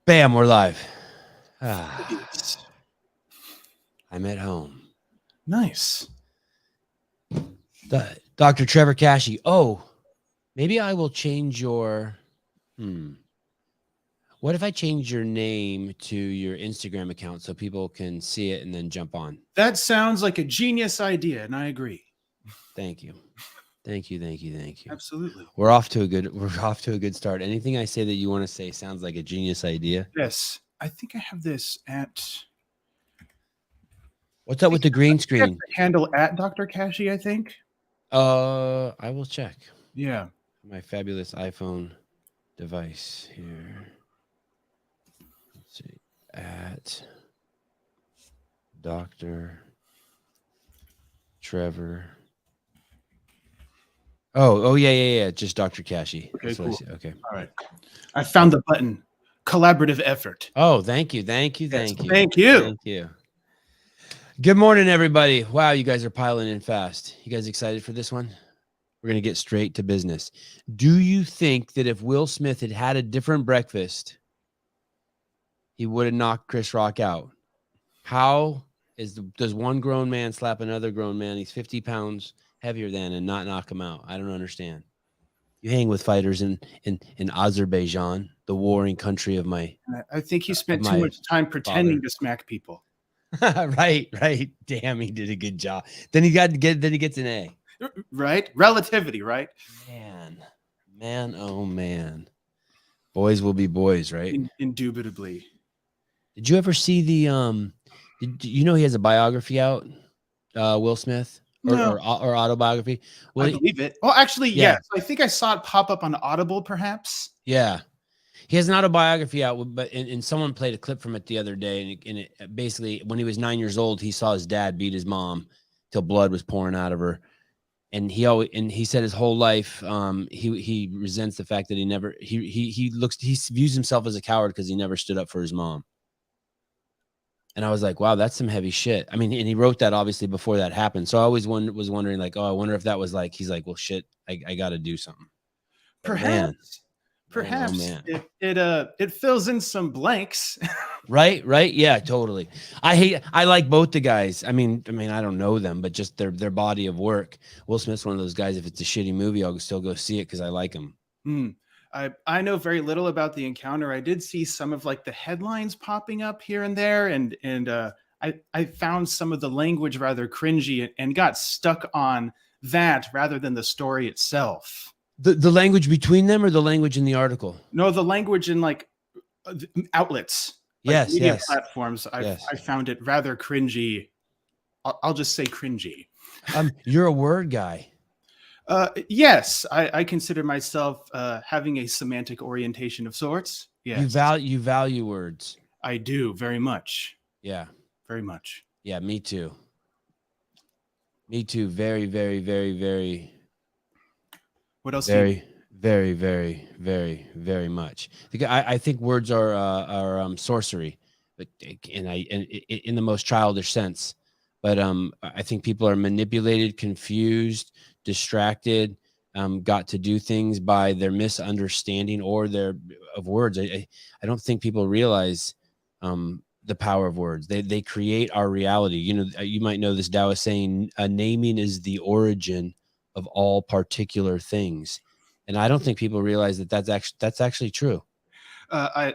Bam, we're live. Yes. I'm at home. Nice. Dr. Trevor Kashey. Oh, maybe I will change your. What if I change your name to your Instagram account so people can see it and then jump on? That sounds like a genius idea, and I agree. Thank you. Thank you. Absolutely. We're off to a good start. Anything I say that you want to say sounds like a genius idea. Yes. I think I have this at. What's up with the green screen? Handle at Dr. Cashy, I think. I will check. Yeah. My fabulous iPhone device here. Let's see. At Dr. Trevor. Oh, yeah. Just Dr. Cashy. Okay, cool. Okay. All right. I found the button. Collaborative effort. Oh, thank you. Thank you. Good morning, everybody. Wow, you guys are piling in fast. You guys excited for this one? We're going to get straight to business. Do you think that if Will Smith had had a different breakfast, he would have knocked Chris Rock out? How does one grown man slap another grown man? He's 50 pounds heavier than and not knock him out. I don't understand. You hang with fighters in Azerbaijan, the warring country of my. I think he spent too much time pretending to smack people. Right. Damn, he did a good job. Then he gets an A. Right? Relativity, right? Man, oh man. Boys will be boys, right? Indubitably. Did you ever see the he has a biography out, Will Smith? Or autobiography? Well, I believe it. Well, actually, yes. I think I saw it pop up on Audible, perhaps. Yeah. He has an autobiography out, but and someone played a clip from it the other day, and it basically, when he was 9 years old, he saw his dad beat his mom till blood was pouring out of her, and he said his whole life, he resents the fact that he views himself as a coward because he never stood up for his mom. And I was like, wow, that's some heavy shit. I mean, and he wrote that obviously before that happened. So I always was wondering, like, oh, I wonder if that was like, he's like, well, shit, I got to do something. Perhaps it fills in some blanks. Right. Yeah, totally. I like both the guys. I mean, I don't know them, but just their body of work. Will Smith's one of those guys. If it's a shitty movie, I'll still go see it because I like him. I know very little about the encounter. I did see some of like the headlines popping up here and there, and I found some of the language rather cringy and got stuck on that rather than the story itself. The language between them, or the language in the article? No, the language in like outlets, like media platforms. I found it rather cringy. I'll just say cringy. You're a word guy. Yes, I consider myself having a semantic orientation of sorts. Yes. You value words. I do very much. Yeah. Very much. Yeah, me too. Very, very, very, very. What else? Very, very, very, very, very much. I think words are sorcery, but in the most childish sense. But I think people are manipulated, confused, distracted, got to do things by their misunderstanding of words. I don't think people realize the power of words. They create our reality. You might know this Tao is saying naming is the origin of all particular things, and I don't think people realize that's actually true. I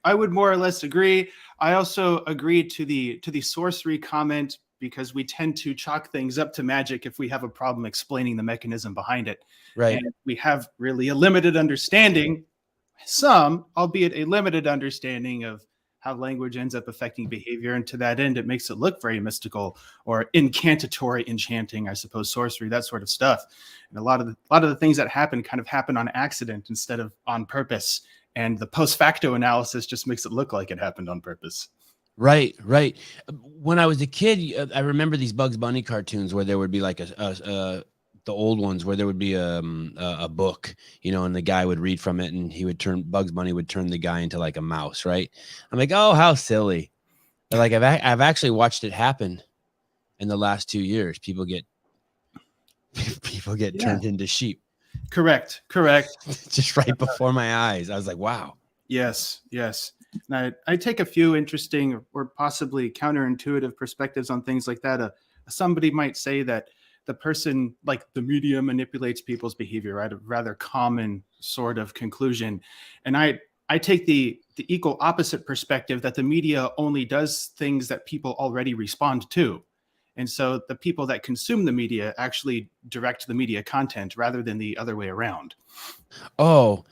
would more or less agree. I also agree to the sorcery comment, because we tend to chalk things up to magic if we have a problem explaining the mechanism behind it. Right. And we have really a limited understanding, albeit a limited understanding of how language ends up affecting behavior. And to that end, it makes it look very mystical or incantatory, enchanting, I suppose, sorcery, that sort of stuff. And a lot of the things that happen kind of happen on accident instead of on purpose. And the post facto analysis just makes it look like it happened on purpose. Right. When I was a kid, I remember these Bugs Bunny cartoons where there would be like the old ones where there would be a book, and the guy would read from it, and Bugs Bunny would turn the guy into like a mouse, right? I'm like, oh, how silly! But like I've actually watched it happen in the last 2 years. People get turned into sheep. Correct. Just right before my eyes. I was like, wow. Yes. And I take a few interesting or possibly counterintuitive perspectives on things like that. Somebody might say that the person, like the media, manipulates people's behavior, right? A rather common sort of conclusion. And I take the equal opposite perspective that the media only does things that people already respond to. And so the people that consume the media actually direct the media content rather than the other way around. Oh,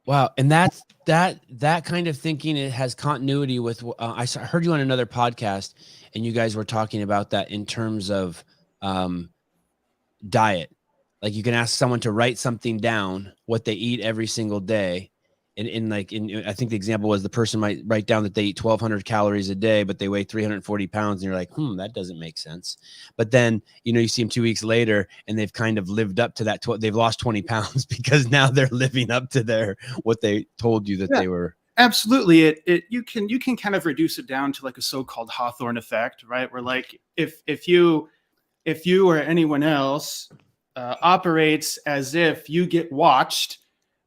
wow. And that kind of thinking, it has continuity with, I heard you on another podcast and you guys were talking about that in terms of diet. Like you can ask someone to write something down, what they eat every single day. And I think the example was the person might write down that they eat 1,200 calories a day, but they weigh 340 pounds. And you're like, that doesn't make sense. But then, you see them 2 weeks later and they've kind of lived up to that. They've lost 20 pounds because now they're living up to what they told you that they were. Absolutely. You can kind of reduce it down to like a so-called Hawthorne effect, right? Where like, if you or anyone else operates as if you get watched,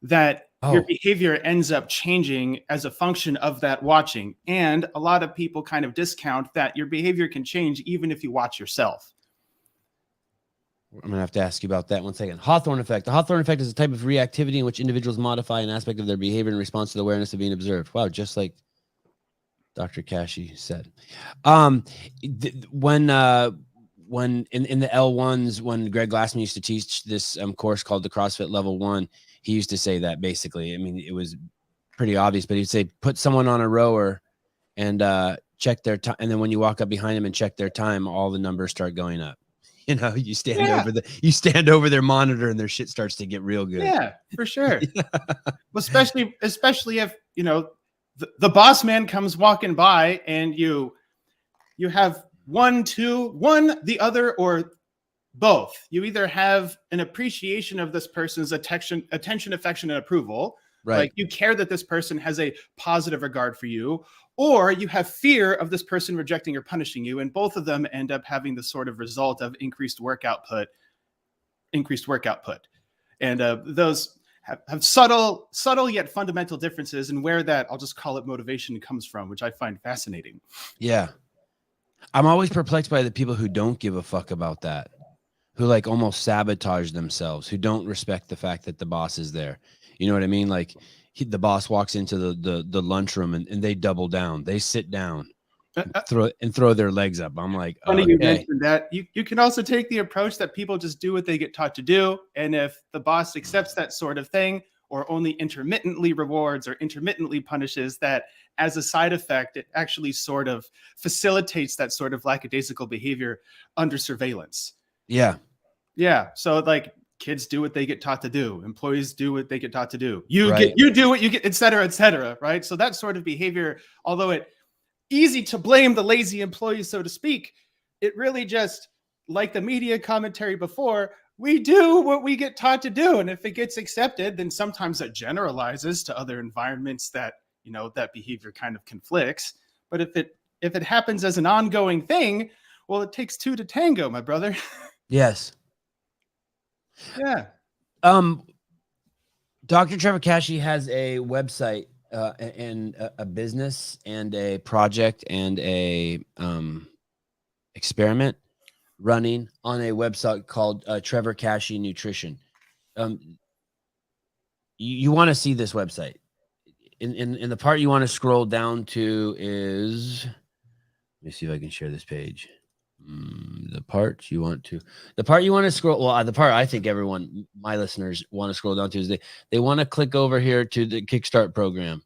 that your behavior ends up changing as a function of that watching. And a lot of people kind of discount that your behavior can change even if you watch yourself. I'm going to have to ask you about that 1 second. Hawthorne effect. The Hawthorne effect is a type of reactivity in which individuals modify an aspect of their behavior in response to the awareness of being observed. Wow, just like Dr. Cashy said. When in the L1s, when Greg Glassman used to teach this course called the CrossFit Level 1, he used to say that basically. I mean, it was pretty obvious, but he'd say, put someone on a rower and check their time. And then when you walk up behind them and check their time, all the numbers start going up. You stand over their monitor and their shit starts to get real good. Yeah, for sure. Well, especially if, the boss man comes walking by and you have one, the other, or both. You either have an appreciation of this person's attention, affection, and approval. Right. Like you care that this person has a positive regard for you, or you have fear of this person rejecting or punishing you. And both of them end up having the sort of result of increased work output. And those have subtle yet fundamental differences in where that, I'll just call it motivation, comes from, which I find fascinating. Yeah. I'm always perplexed by the people who don't give a fuck about that, who like almost sabotage themselves, who don't respect the fact that the boss is there. You know what I mean? Like the boss walks into the lunchroom and they double down. They sit down, throw their legs up. I'm like, funny you mentioned that. You can also take the approach that people just do what they get taught to do. And if the boss accepts that sort of thing, or only intermittently rewards or intermittently punishes, that as a side effect, it actually sort of facilitates that sort of lackadaisical behavior under surveillance. Yeah. Yeah. So like kids do what they get taught to do. Employees do what they get taught to do. You do what you get, et cetera, right? So that sort of behavior, although it easy to blame the lazy employees, so to speak, it really just, like the media commentary before, we do what we get taught to do. And if it gets accepted, then sometimes that generalizes to other environments that, that behavior kind of conflicts. But if it happens as an ongoing thing, well, it takes two to tango, my brother. Yes. Yeah. Dr. Trevor Kashey has a website and a business and a project and a experiment running on a website called Trevor Kashey Nutrition. You want to see this website. In the part you want to scroll down to is, let me see if I can share this page. The part you want to scroll. Well, the part I think my listeners want to scroll down to is they want to click over here to the Kickstart program.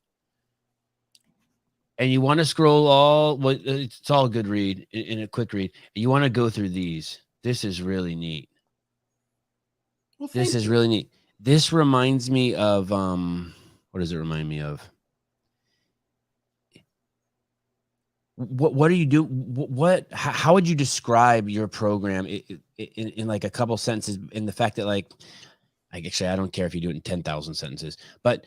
And you want to scroll it's all a good read in a quick read. You want to go through these. This is really neat. Well, this is really neat. This reminds me of, what does it remind me of? What do you do? How would you describe your program in like a couple sentences, in the fact that like actually, I don't care if you do it in 10,000 sentences, but,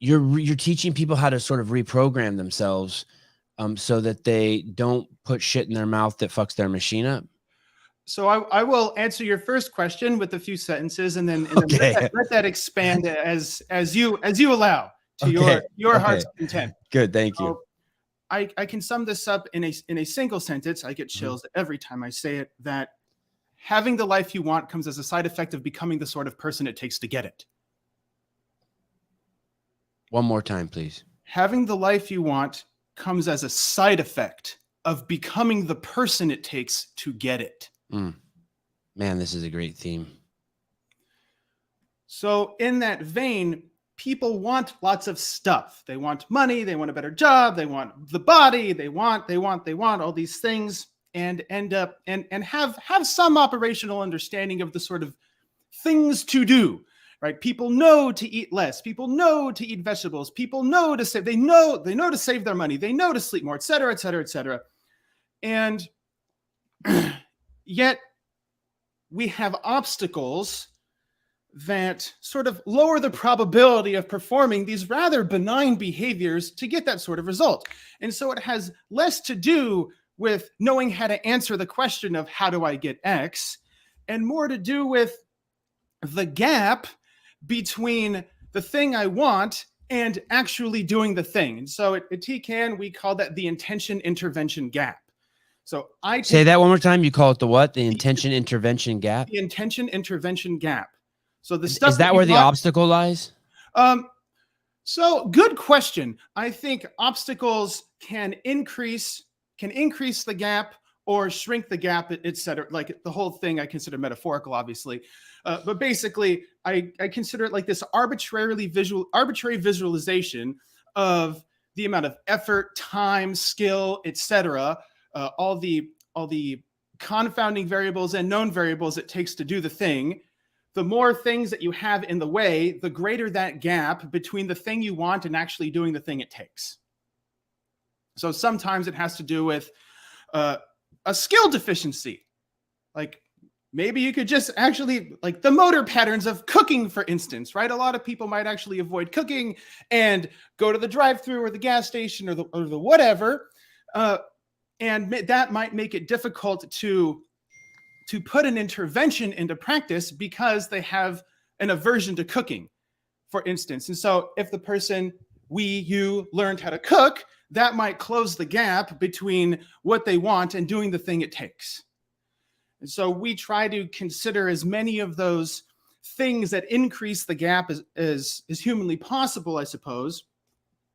you're teaching people how to sort of reprogram themselves so that they don't put shit in their mouth that fucks their machine up. So I will answer your first question with a few sentences and then Okay. let that expand as you allow to Okay. your Okay. heart's content. Good. Thank you. So I can sum this up in a single sentence. I get chills every time I say it, that having the life you want comes as a side effect of becoming the sort of person it takes to get it. One more time, please. Having the life you want comes as a side effect of becoming the person it takes to get it. Man, this is a great theme. So in that vein, people want lots of stuff. They want money, they want a better job, they want the body, they want all these things, and end up and have some operational understanding of the sort of things to do, right? People know to eat less, people know to eat vegetables, people know to save, they know to save their money, they know to sleep more, et cetera, et cetera, et cetera. And yet we have obstacles that sort of lower the probability of performing these rather benign behaviors to get that sort of result. And so it has less to do with knowing how to answer the question of how do I get X, and more to do with the gap between the thing I want and actually doing the thing. And so at TCAN, we call that the intention intervention gap. So I say that one more time. You call it the what? The intention intervention gap? The intention intervention gap. So the stuff is that where the obstacle lies? So good question. I think obstacles can increase the gap or shrink the gap, et cetera. Like the whole thing I consider metaphorical, obviously. But basically, I consider it like this arbitrary visualization of the amount of effort, time, skill, et cetera, all the confounding variables and known variables it takes to do the thing. The more things that you have in the way, the greater that gap between the thing you want and actually doing the thing it takes. So sometimes it has to do with a skill deficiency. Like maybe you could just actually, like the motor patterns of cooking, for instance, right? A lot of people might actually avoid cooking and go to the drive-thru or the gas station or the whatever. And that might make it difficult to put an intervention into practice because they have an aversion to cooking, for instance. And so if the person, you learned how to cook, that might close the gap between what they want and doing the thing it takes. And so we try to consider as many of those things that increase the gap as humanly possible, I suppose,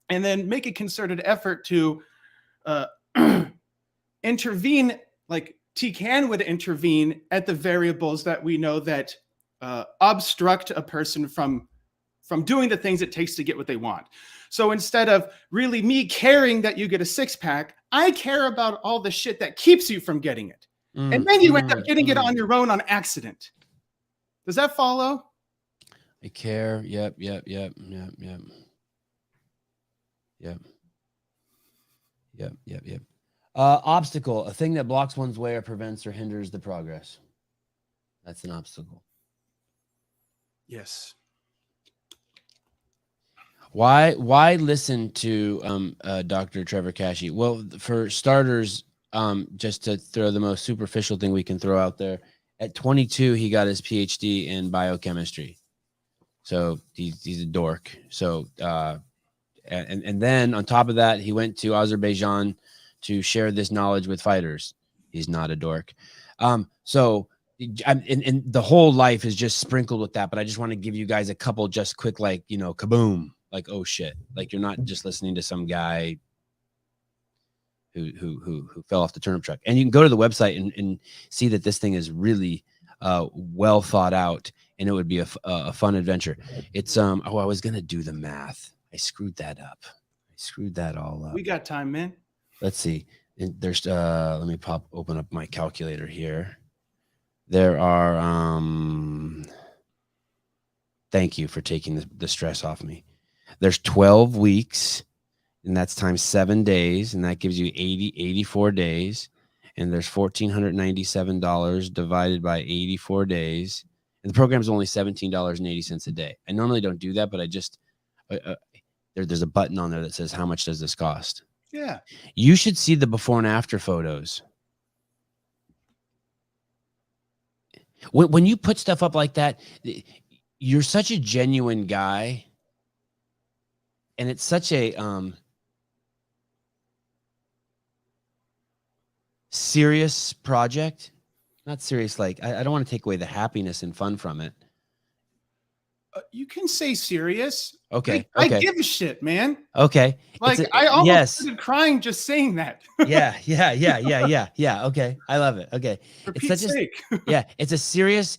and then make a concerted effort to intervene, like TCAN would intervene at the variables that we know that obstruct a person from doing the things it takes to get what they want. So instead of really me caring that you get a six-pack, I care about all the shit that keeps you from getting it. And then you end up getting it on your own on accident. Does that follow? I care. Yep. Obstacle, a thing that blocks one's way or prevents or hinders the progress. That's an obstacle. Yes. Why listen to Dr. Trevor Kashey? Well, for starters, just to throw the most superficial thing we can throw out there, at 22 he got his PhD in biochemistry. So he's a dork. So and then on top of that, he went to Azerbaijan to share this knowledge with fighters. He's not a dork. So and the whole life is just sprinkled with that. But I just want to give you guys a couple just quick, like, kaboom, like, oh shit, like you're not just listening to some guy who fell off the turnip truck. And you can go to the website and see that this thing is really well thought out, and it would be a fun adventure. It's I was gonna do the math. I screwed that up. I screwed that all up. We got time, man. Let's see. There's let me open up my calculator here. There are thank you for taking the stress off me. There's 12 weeks, and that's times 7 days, and that gives you 84 days. And there's $1,497 divided by 84 days. And the program is only $17.80 a day. I normally don't do that, but I just there's a button on there that says, how much does this cost? Yeah. You should see the before and after photos. When you put stuff up like that, you're such a genuine guy. and it's such a serious project. Not serious, like I don't want to take away the happiness and fun from it. You can say serious. Okay. I give a shit, man. Okay. Like I almost started crying just saying that. Yeah. Okay. I love it. Okay. For It's Pete's such sake. yeah, it's a serious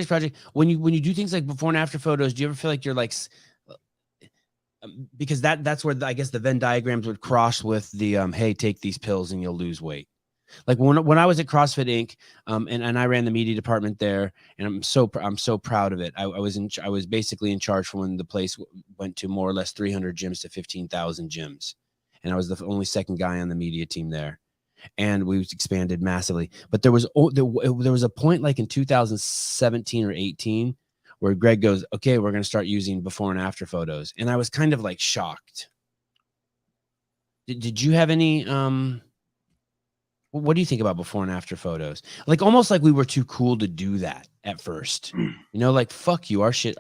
project. When you do things like before and after photos, do you ever feel like you're like because that's where I guess the Venn diagrams would cross with the hey, take these pills and you'll lose weight. Like when I was at CrossFit Inc. And I ran the media department there, and I'm so proud of it. I was basically in charge for when the place went to more or less 300 gyms to 15,000 gyms, and I was the only second guy on the media team there, and we expanded massively. But there was a point like in 2017 or 18 where Greg goes, "Okay, we're going to start using before and after photos," and I was kind of like shocked. Did you have any what do you think about before and after photos? Like almost like we were too cool to do that at first. You know, like fuck you, our shit,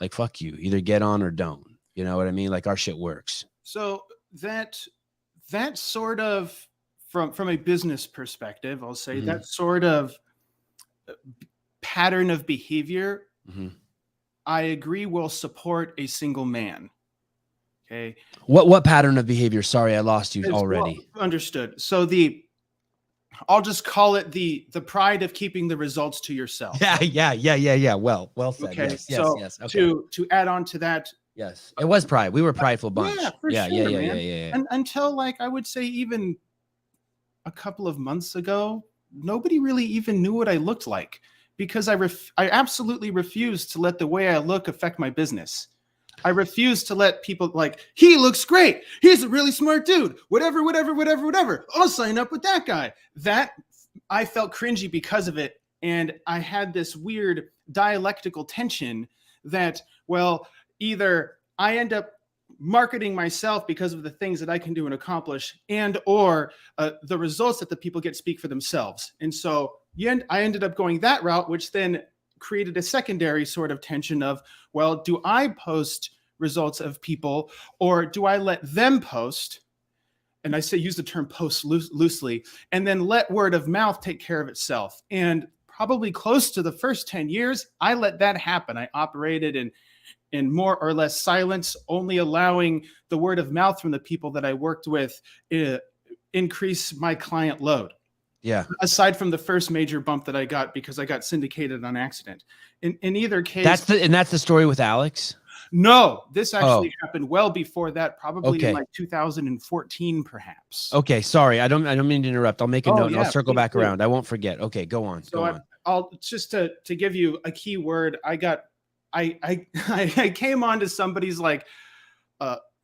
like fuck you. Either get on or don't. You know what I mean? Like our shit works. So that sort of from a business perspective, I'll say that sort of pattern of behavior, I agree will support a single man. Okay. What pattern of behavior? Sorry, I lost you already. Well, understood. So I'll just call it the pride of keeping the results to yourself. Yeah. Well said. Okay. Yes. Okay. To add on to that. Yes. It was pride. We were a prideful bunch. Yeah, for sure, man. And until like I would say even a couple of months ago, nobody really even knew what I looked like because I absolutely refused to let the way I look affect my business. I refuse to let people like, he looks great. He's a really smart dude. Whatever. I'll sign up with that guy. That I felt cringy because of it. And I had this weird dialectical tension that, well, either I end up marketing myself because of the things that I can do and accomplish and or the results that the people get speak for themselves. And so I ended up going that route, which then created a secondary sort of tension of, well, do I post results of people or do I let them post? And I say use the term post loosely, and then let word of mouth take care of itself. And probably close to the first 10 years, I let that happen. I operated in more or less silence, only allowing the word of mouth from the people that I worked with increase my client load. Yeah. Aside from the first major bump that I got because I got syndicated on accident. In either case, that's the story with Alex. No, this actually happened well before that, probably in like 2014, perhaps. Okay, sorry, I don't mean to interrupt. I'll make a note and I'll circle back around. I won't forget. Okay, go on. So I'll just to give you a key word. I came onto somebody's like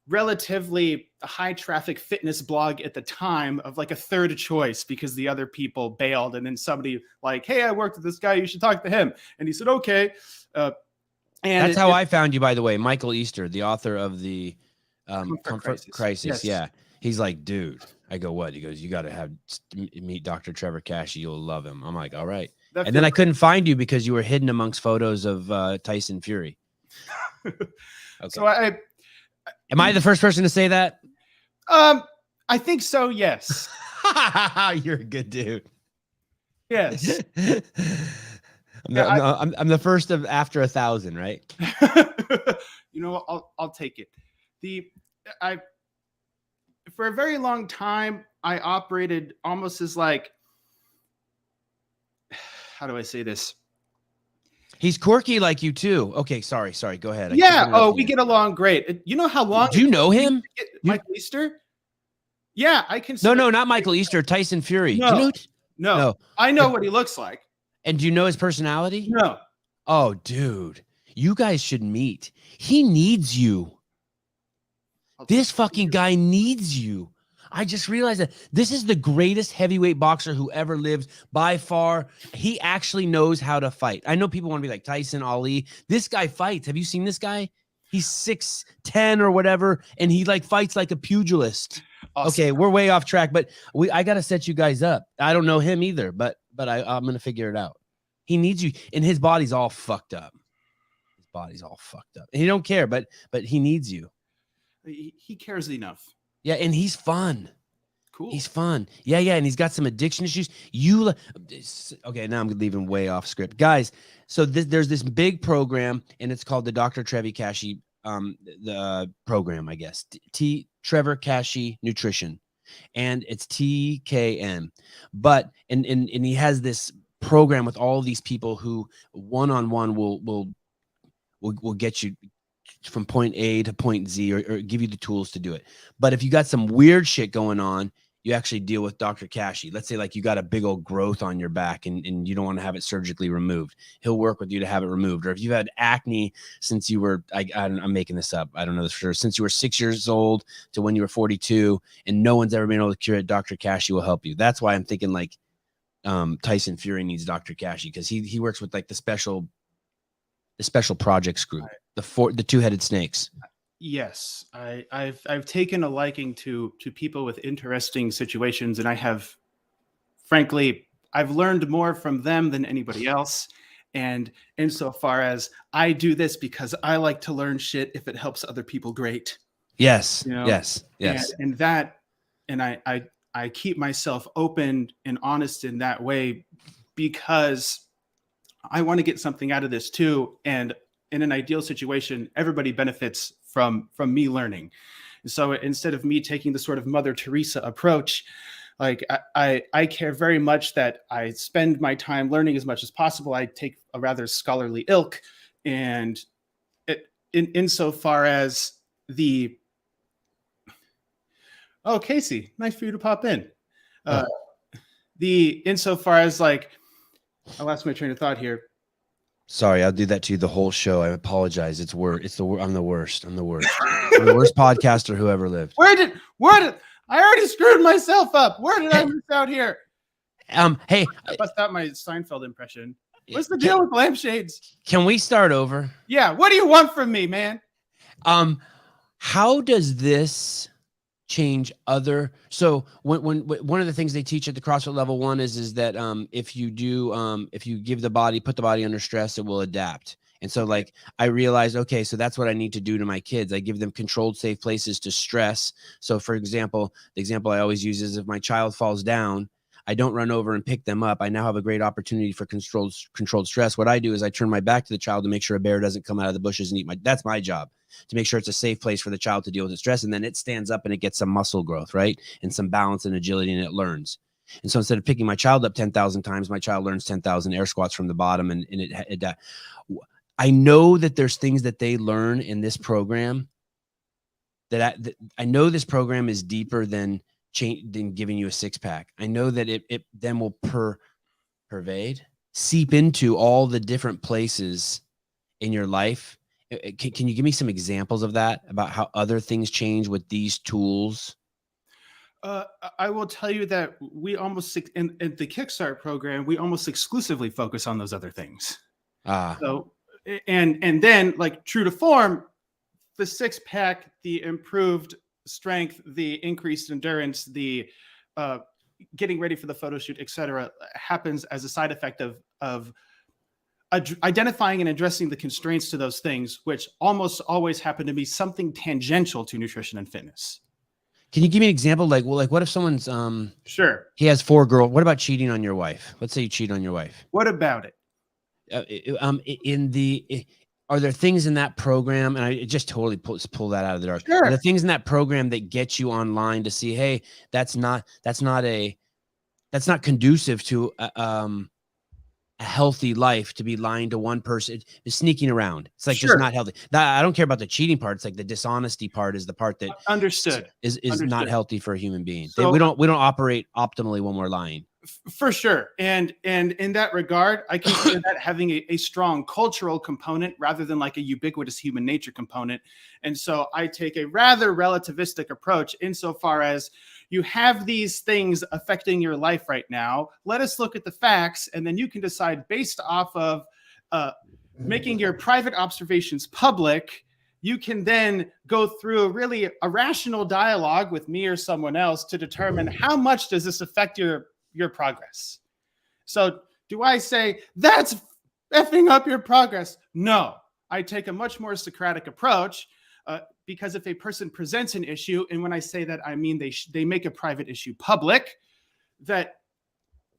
relatively high traffic fitness blog at the time of like a third choice because the other people bailed, and then somebody like, hey, I worked with this guy, you should talk to him, and he said okay. And that's how I found you, by the way. Michael Easter, the author of the Comfort Crisis. Yes. Yeah, he's like, dude. I go, what? He goes, you got to meet Dr. Trevor Kashey. You'll love him. I'm like, all right. And then I couldn't find you because you were hidden amongst photos of Tyson Fury. Okay. So am I the first person to say that? I think so. Yes. You're a good dude. Yes. I'm the first of after 1,000, right? You know, I'll take it. For a very long time, I operated almost as like, how do I say this? He's quirky like you too. Okay, sorry. Go ahead. Yeah. We get along great. You know how long? Do you know him? Michael Easter? Yeah, I can. No, not Michael Easter. Tyson Fury. No. I know what he looks like. And do you know his personality? No. Oh, dude, you guys should meet. He needs you. This fucking guy needs you. I just realized that this is the greatest heavyweight boxer who ever lived by far. He actually knows how to fight. I know people want to be like Tyson, Ali. This guy fights. Have you seen this guy? He's 6'10" or whatever, and he like fights like a pugilist. Awesome. Okay, we're way off track, but I got to set you guys up. I don't know him either, but I'm going to figure it out. He needs you, and his body's all fucked up. And he don't care, but he needs you. he cares enough. Yeah, and he's fun. Cool. He's fun. Yeah, and he's got some addiction issues. Okay, now I'm leaving way off script, guys. So there's this big program, and it's called the Dr. Trevor Kashey the program, I guess. Trevor Kashey Nutrition, and it's TKN. But and he has this program with all these people who one-on-one will get you from point A to point Z, or give you the tools to do it. But if you got some weird shit going on, you actually deal with Dr. Kashey. Let's say like you got a big old growth on your back and you don't want to have it surgically removed. He'll work with you to have it removed. Or if you've had acne since you were, I'm making this up, I don't know this for sure, since you were 6 years old to when you were 42, and no one's ever been able to cure it, Dr. Kashey will help you. That's why I'm thinking like Tyson Fury needs Dr. Kashey, because he works with like the special projects group, the two-headed snakes. Yes, I've taken a liking to people with interesting situations, and I have, frankly, I've learned more from them than anybody else. And insofar as I do this because I like to learn shit if it helps other people, great. Yes, you know? yes. And I keep myself open and honest in that way, because I want to get something out of this too. And in an ideal situation, everybody benefits from me learning. So instead of me taking the sort of Mother Teresa approach, like I care very much that I spend my time learning as much as possible. I take a rather scholarly ilk, and insofar as Casey, nice for you to pop in. Insofar as like, I lost my train of thought here. Sorry, I'll do that to you the whole show. I apologize. I'm the worst. I'm the worst. I'm the worst podcaster who ever lived. Where did I already screwed myself up? Where did I miss out here? Hey, I bust out my Seinfeld impression. What's the deal with lampshades? Can we start over? Yeah. What do you want from me, man? How does this change other? So when one of the things they teach at the CrossFit level 1 is that if you give the body, put the body under stress, it will adapt. And so like I realized, okay, so that's what I need to do to my kids. I give them controlled, safe places to stress. So for example, the example I always use is if my child falls down, I don't run over and pick them up. I now have a great opportunity for controlled stress. What I do is I turn my back to the child to make sure a bear doesn't come out of the bushes and eat that's my job, to make sure it's a safe place for the child to deal with the stress. And then it stands up and it gets some muscle growth, right? And some balance and agility, and it learns. And so instead of picking my child up 10,000 times, my child learns 10,000 air squats from the bottom. And I know that there's things that they learn in this program that I know this program is deeper than giving you a six-pack. I know that it then will seep into all the different places in your life. Can you give me some examples of that, about how other things change with these tools? I will tell you that we almost, in the Kickstart program, we almost exclusively focus on those other things. So, and then like true to form, the six-pack, the improved strength, the increased endurance, the getting ready for the photo shoot, etc., happens as a side effect of identifying and addressing the constraints to those things, which almost always happen to be something tangential to nutrition and fitness. Can you give me an example? Like what if someone's sure, he has 4 girls? What about cheating on your wife? Let's say you cheat on your wife. What about it? Are there things in that program, and I just totally pull that out of the dark. Sure. Are there things in that program that get you online to see, hey, that's not conducive to a healthy life, to be lying to one person, sneaking around. It's like just not healthy. I don't care about the cheating part. It's like the dishonesty part is the part that is not healthy for a human being. So, we don't operate optimally when we're lying. For sure. And in that regard, I consider that having a strong cultural component rather than like a ubiquitous human nature component. And so I take a rather relativistic approach insofar as you have these things affecting your life right now. Let us look at the facts, and then you can decide based off of making your private observations public. You can then go through really a rational dialogue with me or someone else to determine how much does this affect your progress. So do I say that's effing up your progress? No, I take a much more Socratic approach Because if a person presents an issue, and when I say that, I mean they make a private issue public, that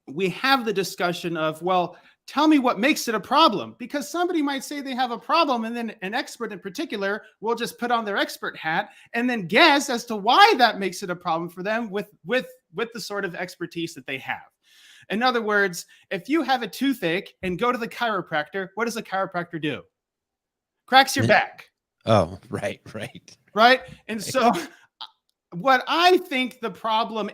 we have the discussion of, well, tell me what makes it a problem, because somebody might say they have a problem, and then an expert in particular will just put on their expert hat and then guess as to why that makes it a problem for them with the sort of expertise that they have. In other words, if you have a toothache and go to the chiropractor, what does the chiropractor do? Cracks your back. Oh, right. Right. And so what I think the problem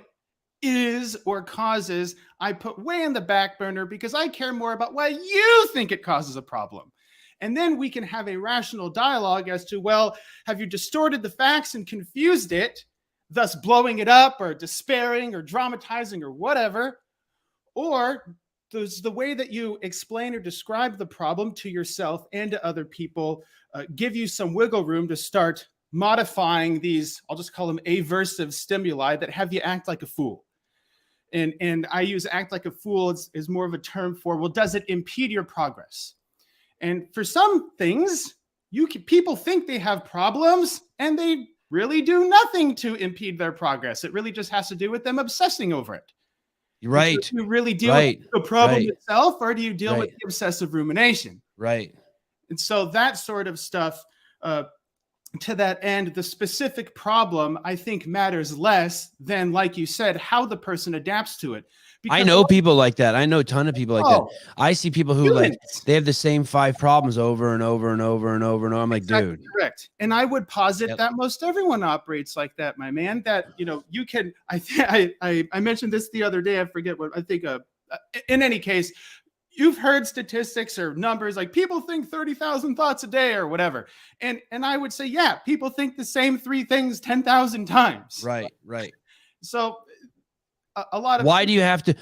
is or causes, I put way in the back burner because I care more about why you think it causes a problem. And then we can have a rational dialogue as to, well, have you distorted the facts and confused it, thus blowing it up or despairing or dramatizing or whatever? Or does the way that you explain or describe the problem to yourself and to other people give you some wiggle room to start modifying these, I'll just call them aversive stimuli that have you act like a fool? And I use act like a fool is more of a term for, well, does it impede your progress? And for some things, people think they have problems and they really do nothing to impede their progress. It really just has to do with them obsessing over it. Right. Do you really deal with the problem itself, or do you deal with the obsessive rumination? Right. And so that sort of stuff, to that end, the specific problem, I think, matters less than, like you said, how the person adapts to it. Because I know people like that. I know a ton of people like that. I see people who they have the same 5 problems over and over and over and over and over. I'm like, dude. Correct. And I would posit that most everyone operates like that, my man, that, you can, I mentioned this the other day. I forget what I think in any case, you've heard statistics or numbers like people think 30,000 thoughts a day or whatever. And I would say, yeah, people think the same 3 things 10,000 times. Right. So a lot of why do you have to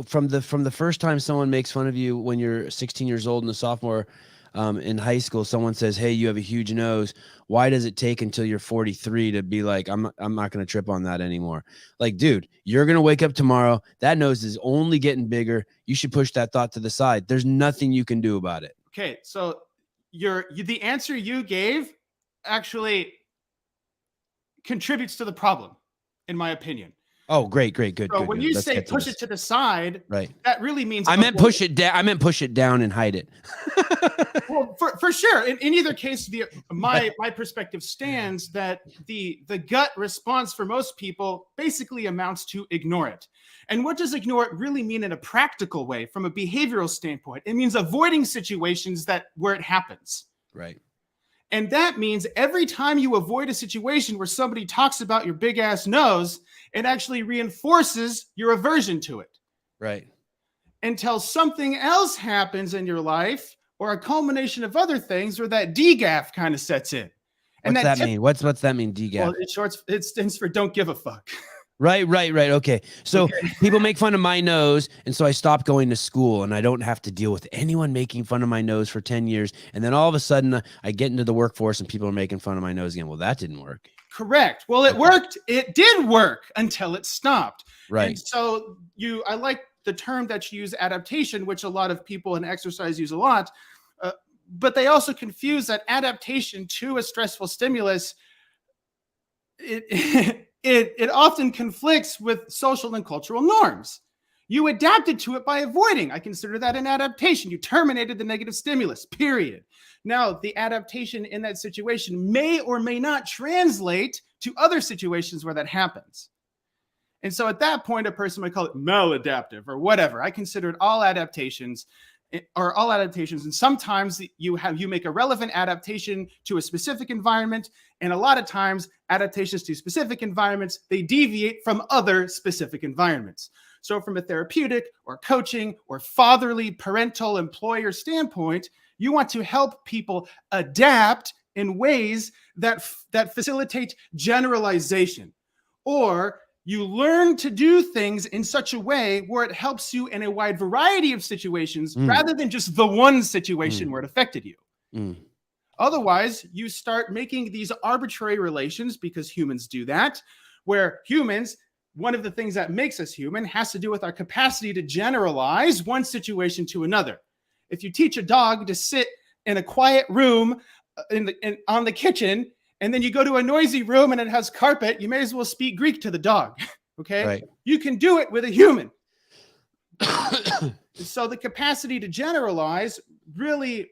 from the first time someone makes fun of you when you're 16 years old and a sophomore in high school, someone says, hey, you have a huge nose. Why does it take until you're 43 to be like, I'm not going to trip on that anymore? Like, dude, you're going to wake up tomorrow. That nose is only getting bigger. You should push that thought to the side. There's nothing you can do about it. Okay. So the answer you gave actually contributes to the problem, in my opinion. Oh, great. Good. So good, when good. you Let's say push it to the side, right, that really means I meant push it down. I meant push it down and hide it. Well, for sure. In either case, my perspective stands that the gut response for most people basically amounts to ignore it. And what does ignore it really mean in a practical way, from a behavioral standpoint? It means avoiding situations where it happens. Right. And that means every time you avoid a situation where somebody talks about your big ass nose, it actually reinforces your aversion to it. Right. Until something else happens in your life, or a culmination of other things, where that DGAF kind of sets in. And what's that mean? What's that mean, DGAF? Well, it stands for don't give a fuck. Right. Okay. So people make fun of my nose, and so I stopped going to school, and I don't have to deal with anyone making fun of my nose for 10 years. And then all of a sudden, I get into the workforce, and people are making fun of my nose again. Well, that didn't work. Correct. Well, it worked. It did work until it stopped. Right. And so I like the term that you use, adaptation, which a lot of people in exercise use a lot. But they also confuse that adaptation to a stressful stimulus. It often conflicts with social and cultural norms. You adapted to it by avoiding. I consider that an adaptation. You terminated the negative stimulus, period. Now, the adaptation in that situation may or may not translate to other situations where that happens. And so at that point, a person might call it maladaptive or whatever. I consider it all adaptations. And sometimes you make a relevant adaptation to a specific environment, and a lot of times adaptations to specific environments, they deviate from other specific environments. So from a therapeutic or coaching or fatherly, parental, employer standpoint, you want to help people adapt in ways that facilitate generalization, or you learn to do things in such a way where it helps you in a wide variety of situations rather than just the one situation where it affected you. Otherwise, you start making these arbitrary relations, because humans do that, where humans, one of the things that makes us human has to do with our capacity to generalize one situation to another. If you teach a dog to sit in a quiet room on the kitchen and then you go to a noisy room and it has carpet, you may as well speak Greek to the dog. Okay. Right. You can do it with a human. So the capacity to generalize really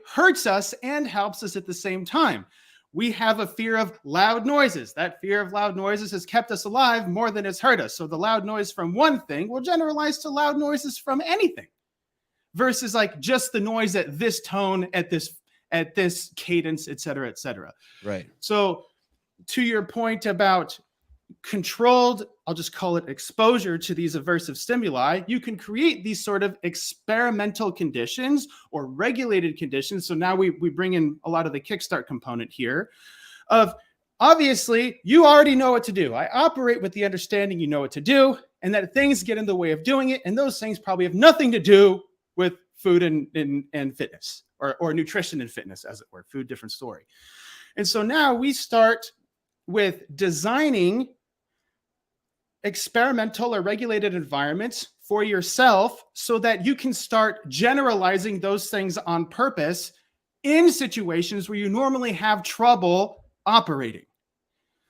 hurts us and helps us at the same time. We have a fear of loud noises. That fear of loud noises has kept us alive more than it's hurt us. So the loud noise from one thing will generalize to loud noises from anything, versus like just the noise at this tone, at this cadence, et cetera, et cetera. Right. So to your point about controlled, I'll just call it exposure to these aversive stimuli, you can create these sort of experimental conditions or regulated conditions. So now we bring in a lot of the kickstart component here of, obviously, you already know what to do. I operate with the understanding you know what to do, and that things get in the way of doing it. And those things probably have nothing to do with food and fitness, or nutrition and fitness, as it were. Food, different story. And so now we start with designing experimental or regulated environments for yourself so that you can start generalizing those things on purpose in situations where you normally have trouble operating.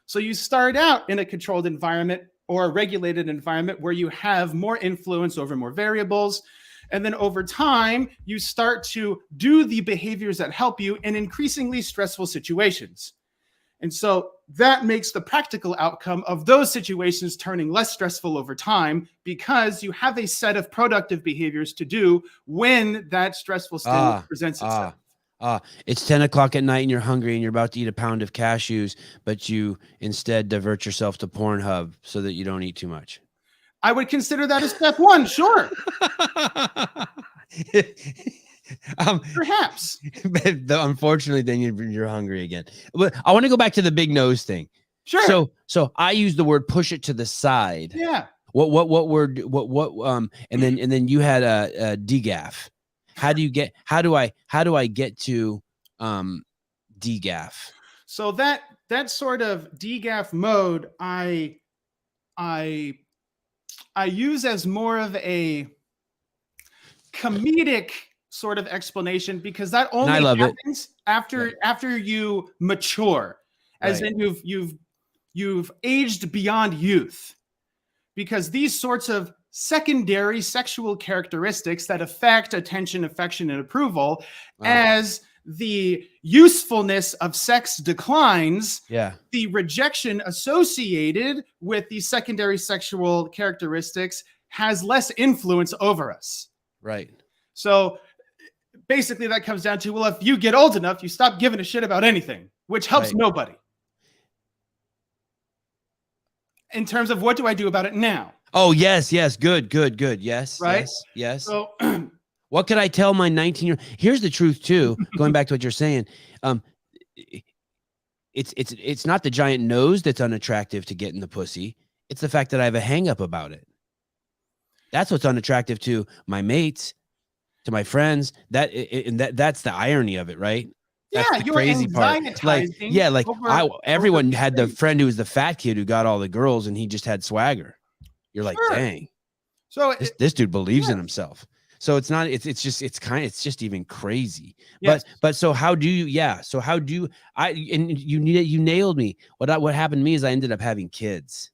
So you start out in a controlled environment or a regulated environment where you have more influence over more variables. And then over time, you start to do the behaviors that help you in increasingly stressful situations. And so that makes the practical outcome of those situations turning less stressful over time, because you have a set of productive behaviors to do when that stressful stimulus presents itself. It's 10 o'clock at night and you're hungry and you're about to eat a pound of cashews, but you instead divert yourself to Pornhub so that you don't eat too much. I would consider that a step one, sure. Perhaps. But unfortunately, then you're hungry again. But I want to go back to the big nose thing. Sure. So I use the word push it to the side. Yeah. What word? And then you had a DGAF. How do I get to DGAF? So that sort of DGAF mode, I use as more of a comedic sort of explanation, because that only happens after you mature, as in you've aged beyond youth, because these sorts of secondary sexual characteristics that affect attention, affection, and approval, as the usefulness of sex declines, the rejection associated with these secondary sexual characteristics has less influence over us. Right. So basically that comes down to, well, if you get old enough, you stop giving a shit about anything, which helps nobody. In terms of what do I do about it now? Oh, yes. Good. Yes. Right. Yes. So what could I tell my 19-year-old? Here's the truth too. Going back to what you're saying. It's not the giant nose that's unattractive to get in the pussy. It's the fact that I have a hang up about it. That's what's unattractive to my mates, to my friends. That's the irony of it, right? That's the crazy part. Everyone had the friend who was the fat kid who got all the girls, and he just had swagger. You're like, dang. So this dude believes in himself. So it's not. It's just even crazy. Yes. But so how do you? Yeah. So how do I? And you nailed me. What happened to me is I ended up having kids.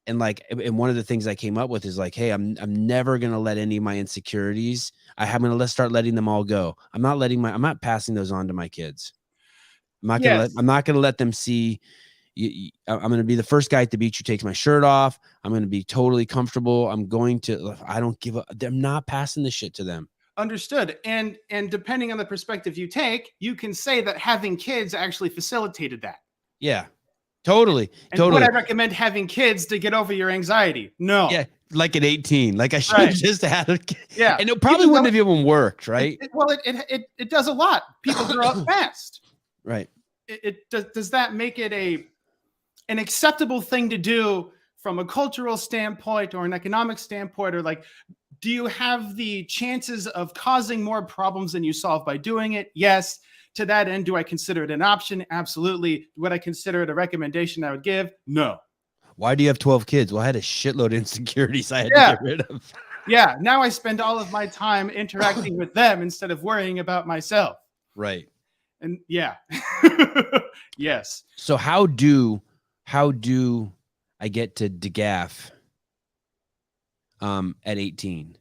And one of the things I came up with is like, hey, I'm never gonna let any of my insecurities. I'm gonna start letting them all go. I'm not passing those on to my kids. I'm not gonna let them see. I'm gonna be the first guy at the beach who takes my shirt off. I'm gonna be totally comfortable. I don't give a. I'm not passing the shit to them. Understood. And depending on the perspective you take, you can say that having kids actually facilitated that. Yeah. Totally. Would I recommend having kids to get over your anxiety? No. Yeah, like at 18. Like I should have just had a kid. Yeah. And it probably wouldn't have even worked, right? It does a lot. People grow up fast. Right. Does that make it an acceptable thing to do from a cultural standpoint or an economic standpoint? Or do you have the chances of causing more problems than you solve by doing it? Yes. To that end, do I consider it an option? Absolutely. Would I consider it a recommendation I would give? No. Why do you have 12 kids? Well, I had a shitload of insecurities I had to get rid of. Yeah. Now I spend all of my time interacting with them instead of worrying about myself. Right. And yeah. Yes. So how do I get to DeGaff at 18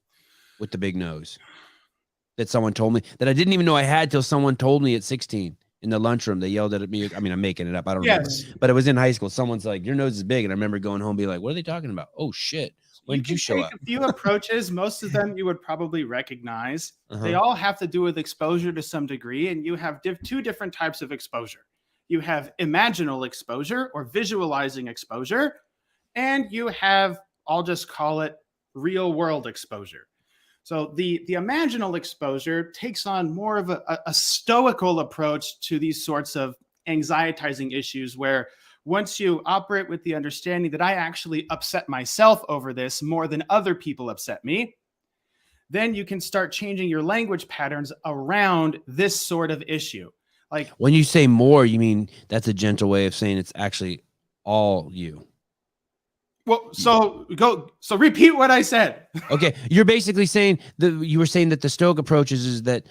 with the big nose that someone told me that I didn't even know I had till someone told me at 16 in the lunchroom. They yelled at me. I mean, I'm making it up. I don't remember, Yes. but it was in high school. Someone's like, your nose is big. And I remember going home being like, what are they talking about? Oh shit. When did you show up? A few approaches. Most of them you would probably recognize. They Uh-huh. all have to do with exposure to some degree. And you have two different types of exposure. You have imaginal exposure or visualizing exposure. And you have, I'll just call it real world exposure. So the imaginal exposure takes on more of a stoical approach to these sorts of anxietizing issues, where once you operate with the understanding that I actually upset myself over this more than other people upset me, then you can start changing your language patterns around this sort of issue. Like when you say more, you mean that's a gentle way of saying it's actually all you. well, so repeat what I said. Okay, you're basically saying that you were saying that the Stoic approach is that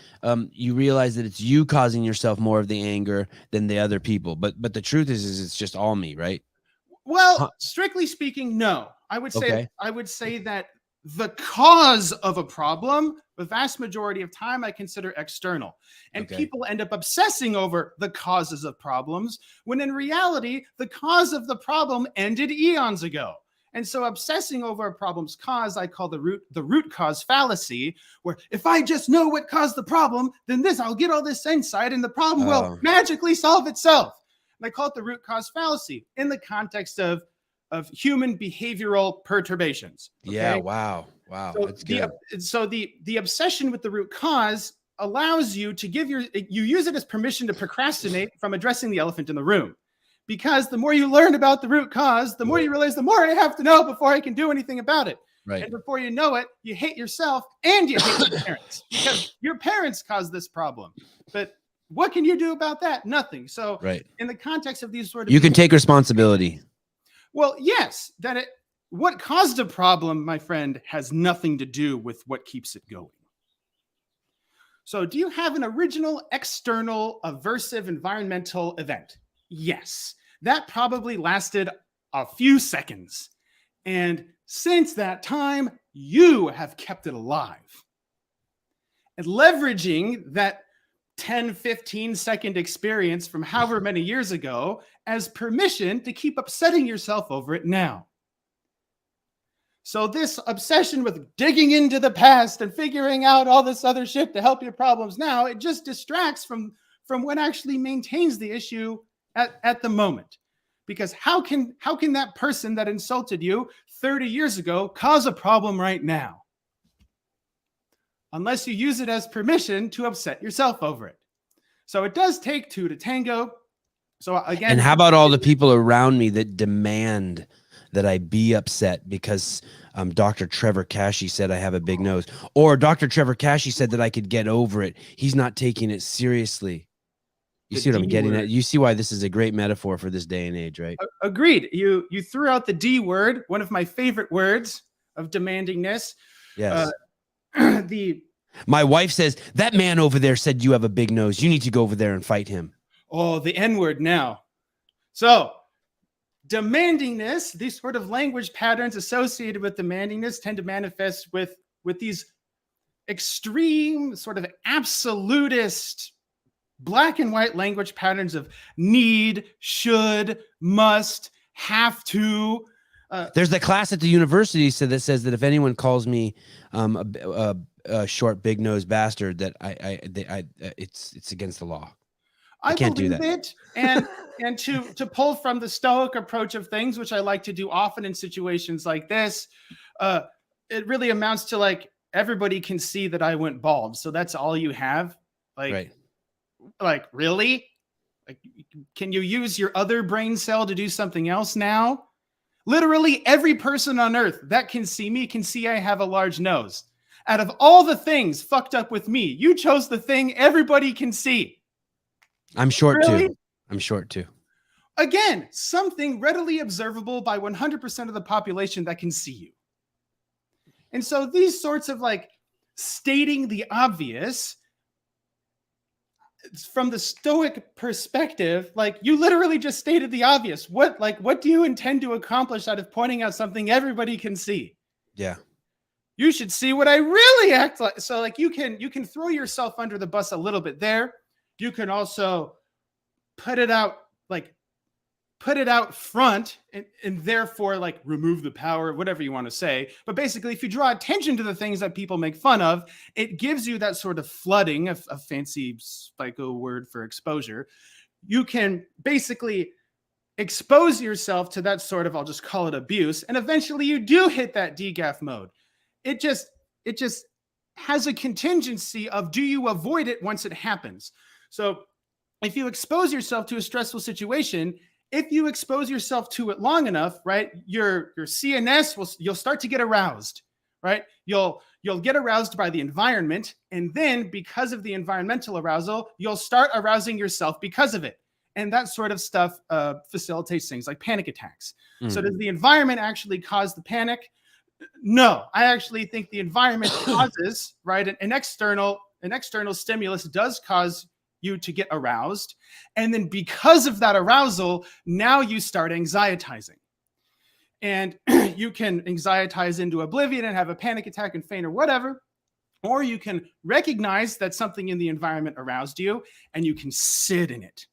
you realize that it's you causing yourself more of the anger than the other people, but the truth is it's just all me, right? Well, Huh. strictly speaking, no. I would Okay. say that the cause of a problem, the vast majority of time, I consider external. And Okay. people end up obsessing over the causes of problems, when in reality, the cause of the problem ended eons ago. And so obsessing over a problem's cause, I call the root cause fallacy, where if I just know what caused the problem, then I'll get all this insight and the problem will Oh. magically solve itself. And I call it the root cause fallacy in the context of human behavioral perturbations. Okay? Yeah. Wow. So That's good. the obsession with the root cause allows you to you use it as permission to procrastinate from addressing the elephant in the room. Because the more you learn about the root cause, the more you realize the more I have to know before I can do anything about it. Right. And before you know it, you hate yourself and you hate your parents, because your parents caused this problem. But what can you do about that? Nothing. So Right. in the context of these sort of, You can take responsibility. well, yes, what caused a problem, my friend, has nothing to do with what keeps it going. So do you have an original, external, aversive environmental event? Yes. That probably lasted a few seconds. And since that time, you have kept it alive. And leveraging that 10, 15-second experience from however many years ago as permission to keep upsetting yourself over it now. So this obsession with digging into the past and figuring out all this other shit to help your problems now, it just distracts from what actually maintains the issue at the moment. Because how can that person that insulted you 30 years ago cause a problem right now? Unless you use it as permission to upset yourself over it. So it does take two to tango. So again, And how about all the people around me that demand that I be upset because Dr. Trevor Kashey said I have a big nose, or Dr. Trevor Kashey said that I could get over it. He's not taking it seriously. You see what I'm getting at? You see why this is a great metaphor for this day and age, right? Agreed. You threw out the D word, one of my favorite words of demandingness. Yes. My wife says, that man over there said you have a big nose. You need to go over there and fight him. Oh, the N word now. So demandingness, these sort of language patterns associated with demandingness tend to manifest with these extreme sort of absolutist black and white language patterns of need, should, must, have to. There's the class at the university that says that if anyone calls me a short, big nosed bastard, that it's against the law. I can't do that. It. And to pull from the Stoic approach of things, which I like to do often in situations like this, it really amounts to like, everybody can see that I went bald. So that's all you have. Like, right. Like, really? Like, can you use your other brain cell to do something else now? Literally every person on earth that can see me can see I have a large nose. Out of all the things fucked up with me, you chose the thing everybody can see. I'm short too. I'm short too. Again, something readily observable by 100% of the population that can see you. And so these sorts of like stating the obvious, from the Stoic perspective, like you literally just stated the obvious. What do you intend to accomplish out of pointing out something everybody can see? Yeah. You should see what I really act like. So like you can throw yourself under the bus a little bit there. You can also put it out front and therefore like remove the power, whatever you want to say. But basically, if you draw attention to the things that people make fun of, it gives you that sort of flooding, a fancy psycho word for exposure. You can basically expose yourself to that sort of, I'll just call it abuse. And eventually you do hit that DGAF mode. It just has a contingency of, do you avoid it once it happens? So if you expose yourself to a stressful situation, if you expose yourself to it long enough, right, your CNS you'll start to get aroused, right? You'll get aroused by the environment, and then because of the environmental arousal, you'll start arousing yourself because of it. And that sort of stuff facilitates things like panic attacks. So does the environment actually cause the panic? No, I actually think the environment causes, right? An external stimulus does cause you to get aroused. And then because of that arousal, now you start anxietizing. And you can anxietize into oblivion and have a panic attack and faint or whatever. Or you can recognize that something in the environment aroused you and you can sit in it.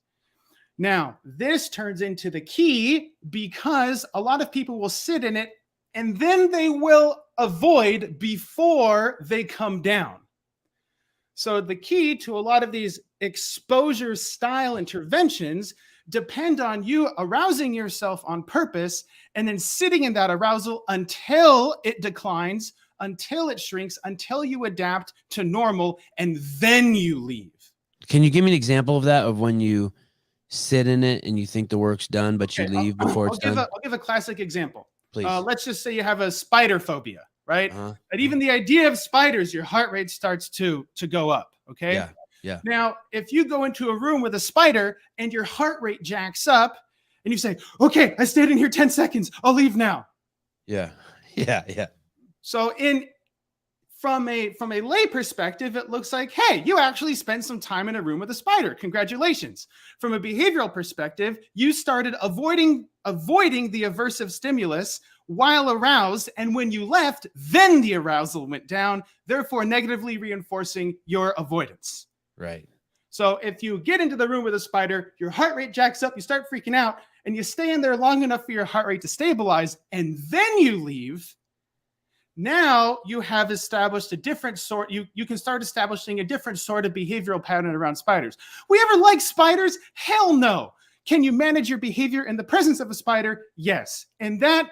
Now, this turns into the key because a lot of people will sit in it and then they will avoid before they come down. So the key to a lot of these exposure style interventions depend on you arousing yourself on purpose and then sitting in that arousal until it declines, until it shrinks, until you adapt to normal, and then you leave. Can you give me an example of that, of when you sit in it and you think the work's done, but you leave before it's done? I'll give a classic example. Please. Let's just say you have a spider phobia, right? And even the idea of spiders, your heart rate starts to go up, okay? Yeah, yeah. Now, if you go into a room with a spider and your heart rate jacks up and you say, okay, I stayed in here 10 seconds, I'll leave now. Yeah, yeah, yeah. So from a lay perspective, it looks like, hey, you actually spent some time in a room with a spider. Congratulations. From a behavioral perspective, you started avoiding the aversive stimulus while aroused, and when you left, then the arousal went down, therefore negatively reinforcing your avoidance. Right. So if you get into the room with a spider, your heart rate jacks up, you start freaking out, and you stay in there long enough for your heart rate to stabilize, and then you leave. Now you have established a different sort, you can start establishing a different sort of behavioral pattern around spiders. We ever like spiders? Hell no. Can you manage your behavior in the presence of a spider? Yes. And that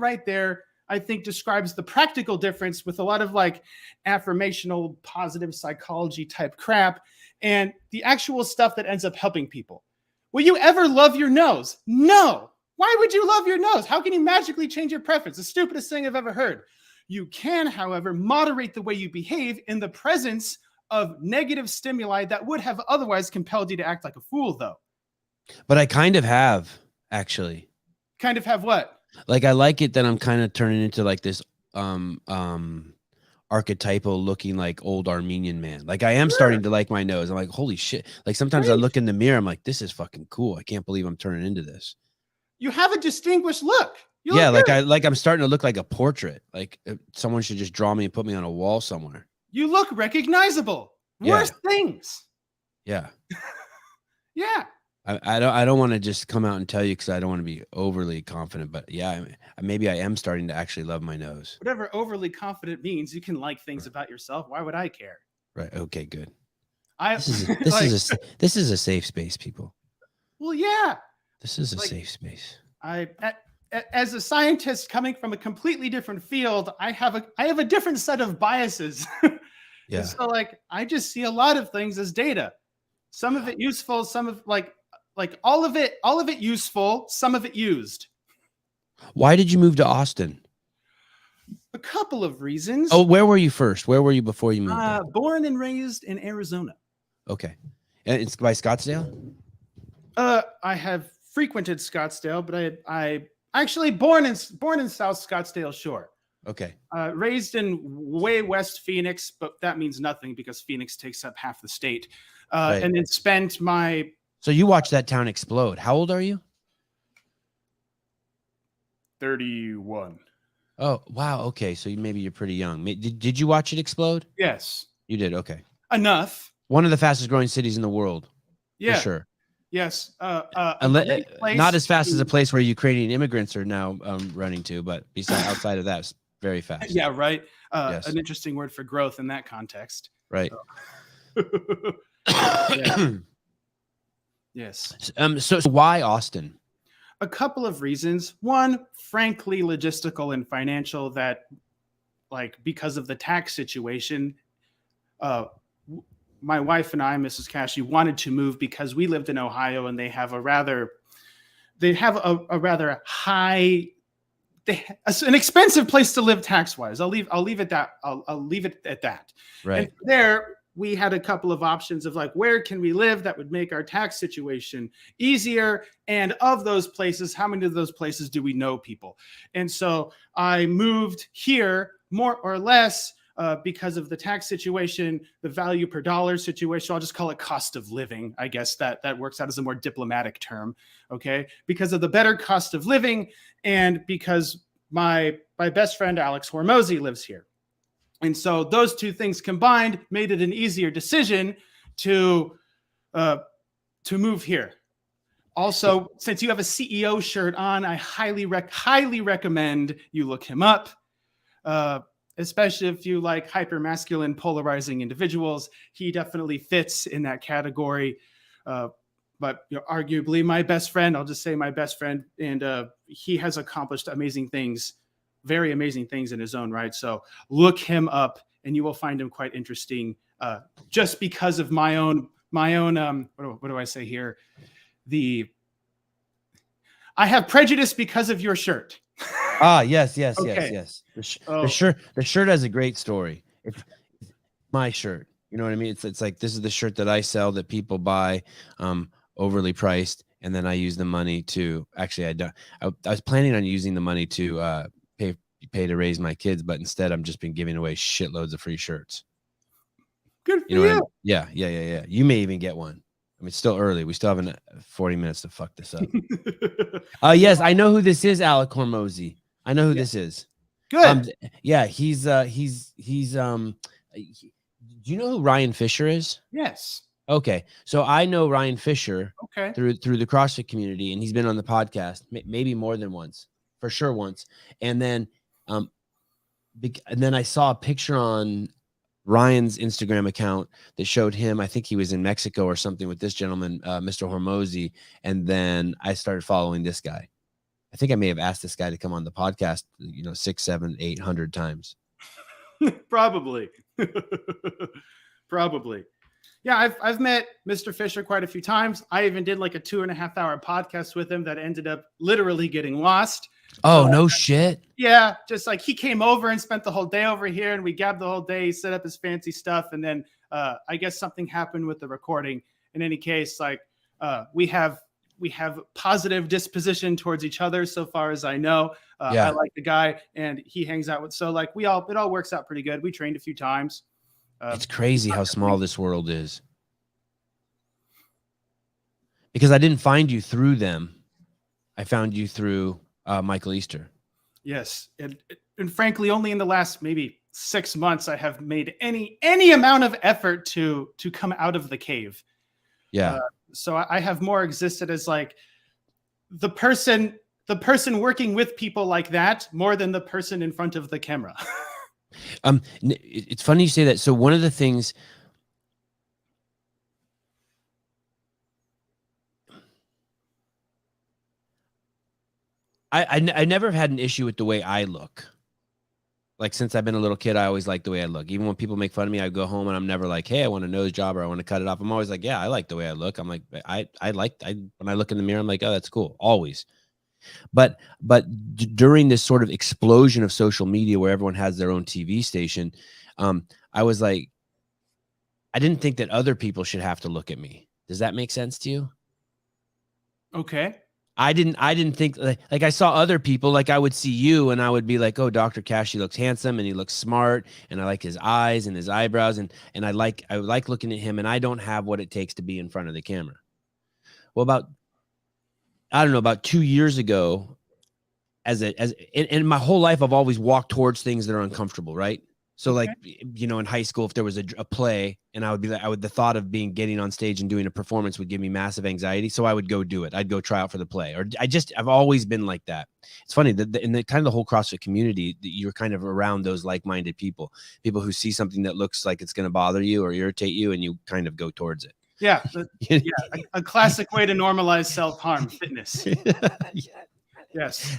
right there, I think, describes the practical difference with a lot of like affirmational positive psychology type crap and the actual stuff that ends up helping people. Will you ever love your nose? No. Why would you love your nose? How can you magically change your preference? The stupidest thing I've ever heard. You can, however, moderate the way you behave in the presence of negative stimuli that would have otherwise compelled you to act like a fool, though. But I kind of have, actually. Kind of have what? Like, I like it that I'm kind of turning into like this archetypal looking like old Armenian man. Like, I am starting to like my nose. I'm like, holy shit. Like, sometimes I look in the mirror, I'm like, this is fucking cool. I can't believe I'm turning into this. You have a distinguished look. Yeah, like I'm starting to look like a portrait. Like someone should just draw me and put me on a wall somewhere. You look recognizable. Worse things. Yeah. Yeah. I don't want to just come out and tell you because I don't want to be overly confident. But yeah, maybe I am starting to actually love my nose. Whatever overly confident means, you can like things about yourself. Why would I care? Right. Okay. Good. This is a safe space, people. Well, yeah. This is a safe space. As a scientist coming from a completely different field, I have a different set of biases. Yeah. So like I just see a lot of things as data. Some of it useful, some of like all of it useful, some of it used. Why did you move to Austin? A couple of reasons. Oh, where were you first? Where were you before you moved? Born and raised in Arizona. Okay. And it's by Scottsdale? I have frequented Scottsdale, but I actually born in South Scottsdale Shore. Okay. Raised in way West Phoenix, but that means nothing because Phoenix takes up half the state. Right. and then spent my So you watched that town explode. How old are you? 31. Oh, wow. Okay. So maybe you're pretty young. Did you watch it explode? Yes. You did. Okay. Enough. One of the fastest growing cities in the world, for Yeah. sure. Yes. A great Not place. as fast as a place where Ukrainian immigrants are now running to, but outside of that, it's very fast. Yeah, right. Yes. An interesting word for growth in that context. Right. Yeah. Yes. So why Austin? A couple of reasons. One, frankly, logistical and financial, that like because of the tax situation, my wife and I, Mrs. Cashy, wanted to move because we lived in Ohio and they have a rather high, an expensive place to live tax wise. I'll leave it at that. Right. And there we had a couple of options of like, where can we live that would make our tax situation easier? And of those places, how many of those places do we know people? And so I moved here more or less because of the tax situation, the value per dollar situation. I'll just call it cost of living. I guess that works out as a more diplomatic term. Okay. Because of the better cost of living, and because my best friend, Alex Hormozy, lives here. And so those two things combined made it an easier decision to move here. Also, since you have a CEO shirt on, I highly recommend you look him up, especially if you like hyper-masculine, polarizing individuals. He definitely fits in that category. But arguably my best friend, I'll just say my best friend, and he has accomplished amazing things, very amazing things in his own right. So look him up and you will find him quite interesting, just because of my own, what do I say here? I have prejudice because of your shirt. Yes. Okay. Yes. The shirt has a great story. It's my shirt. You know what I mean? It's like, this is the shirt that I sell that people buy, overly priced. And then I use the money to, actually, I was planning on using the money to pay to raise my kids, but instead I'm just been giving away shitloads of free shirts. Good for you know what I you. mean? Yeah. You may even get one. I mean, it's still early. We still have 40 minutes to fuck this up. Yes, I know who this is, Alec Hormozy. I know who this is. Good. Yeah, he's do you know who Ryan Fisher is? Yes. Okay. So I know Ryan Fisher Okay. through the CrossFit community, and he's been on the podcast maybe more than once, for sure once. And then I saw a picture on Ryan's Instagram account that showed him. I think he was in Mexico or something with this gentleman, Mr. Hormozy. And then I started following this guy. I think I may have asked this guy to come on the podcast, 6, 7, 800 times. Probably. Probably. Yeah, I've met Mr. Fisher quite a few times. I even did like a 2.5-hour podcast with him that ended up literally getting lost. Oh, no shit. Yeah, just like he came over and spent the whole day over here, and we gabbed the whole day. He set up his fancy stuff, and then I guess something happened with the recording. In any case, like we have positive disposition towards each other, so far as I know. I like the guy, and he hangs out with. So like it all works out pretty good. We trained a few times. It's crazy how small this world is. Because I didn't find you through them. I found you through Michael Easter. Yes. And frankly, only in the last maybe 6 months, I have made any amount of effort to come out of the cave. Yeah. So I have more existed as like the person working with people like that more than the person in front of the camera. It's funny you say that. So one of the things I never had an issue with the way I look. Like since I've been a little kid, I always like the way I look. Even when people make fun of me, I go home and I'm never like, hey, I want a nose job or I want to cut it off. I'm always like, yeah, I like the way I look. I'm like, when I look in the mirror, I'm like, oh, that's cool. Always. But during this sort of explosion of social media where everyone has their own TV station, I was like, I didn't think that other people should have to look at me. Does that make sense to you? Okay. I didn't think like I saw other people, like I would see you and I would be like, oh, Dr. Cashy looks handsome and he looks smart and I like his eyes and his eyebrows and I like looking at him and I don't have what it takes to be in front of the camera. Well, I don't know, about 2 years ago, in my whole life, I've always walked towards things that are uncomfortable, right? So Okay. like, in high school, if there was a play and the thought of getting on stage and doing a performance would give me massive anxiety. So I would go do it. I'd go try out for the play, or I've always been like that. It's funny that in the kind of the whole CrossFit community, you're kind of around those like-minded people who see something that looks like it's going to bother you or irritate you, and you kind of go towards it. Yeah. A classic way to normalize self-harm, fitness. Yes.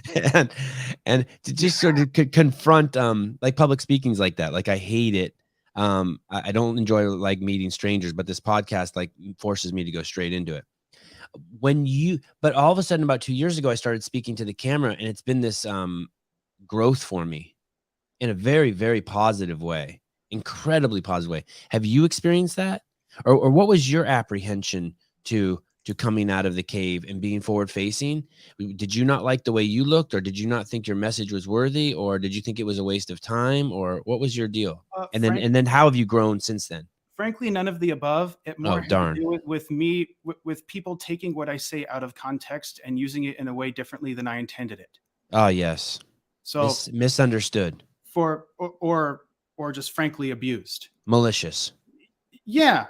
And to just sort of confront like public speaking's like that. Like I hate it. I don't enjoy like meeting strangers, but this podcast like forces me to go straight into it. But all of a sudden about 2 years ago, I started speaking to the camera, and it's been this growth for me in a very, very positive way, incredibly positive way. Have you experienced that? Or what was your apprehension to coming out of the cave and being forward facing? Did you not like the way you looked, or did you not think your message was worthy, or did you think it was a waste of time, or what was your deal? And then how have you grown since then? Frankly, none of the above. It more had to do with me, with people taking what I say out of context and using it in a way differently than I intended it. Oh, yes. So misunderstood. Or just frankly abused. Malicious. Yeah,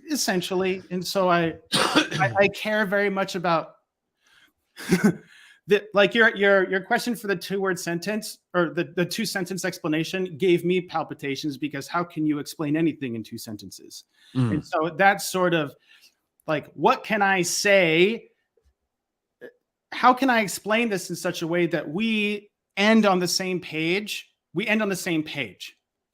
essentially. And so I care very much about like your question for the 2-word sentence, or the 2-sentence explanation, gave me palpitations, because how can you explain anything in 2 sentences? And so that's sort of like, what can I say? How can I explain this in such a way that we end on the same page?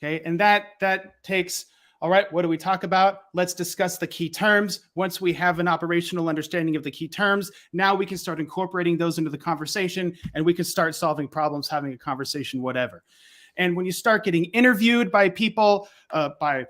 Okay. And that takes, all right, what do we talk about? Let's discuss the key terms. Once we have an operational understanding of the key terms, now we can start incorporating those into the conversation, and we can start solving problems, having a conversation, whatever. And when you start getting interviewed by people, by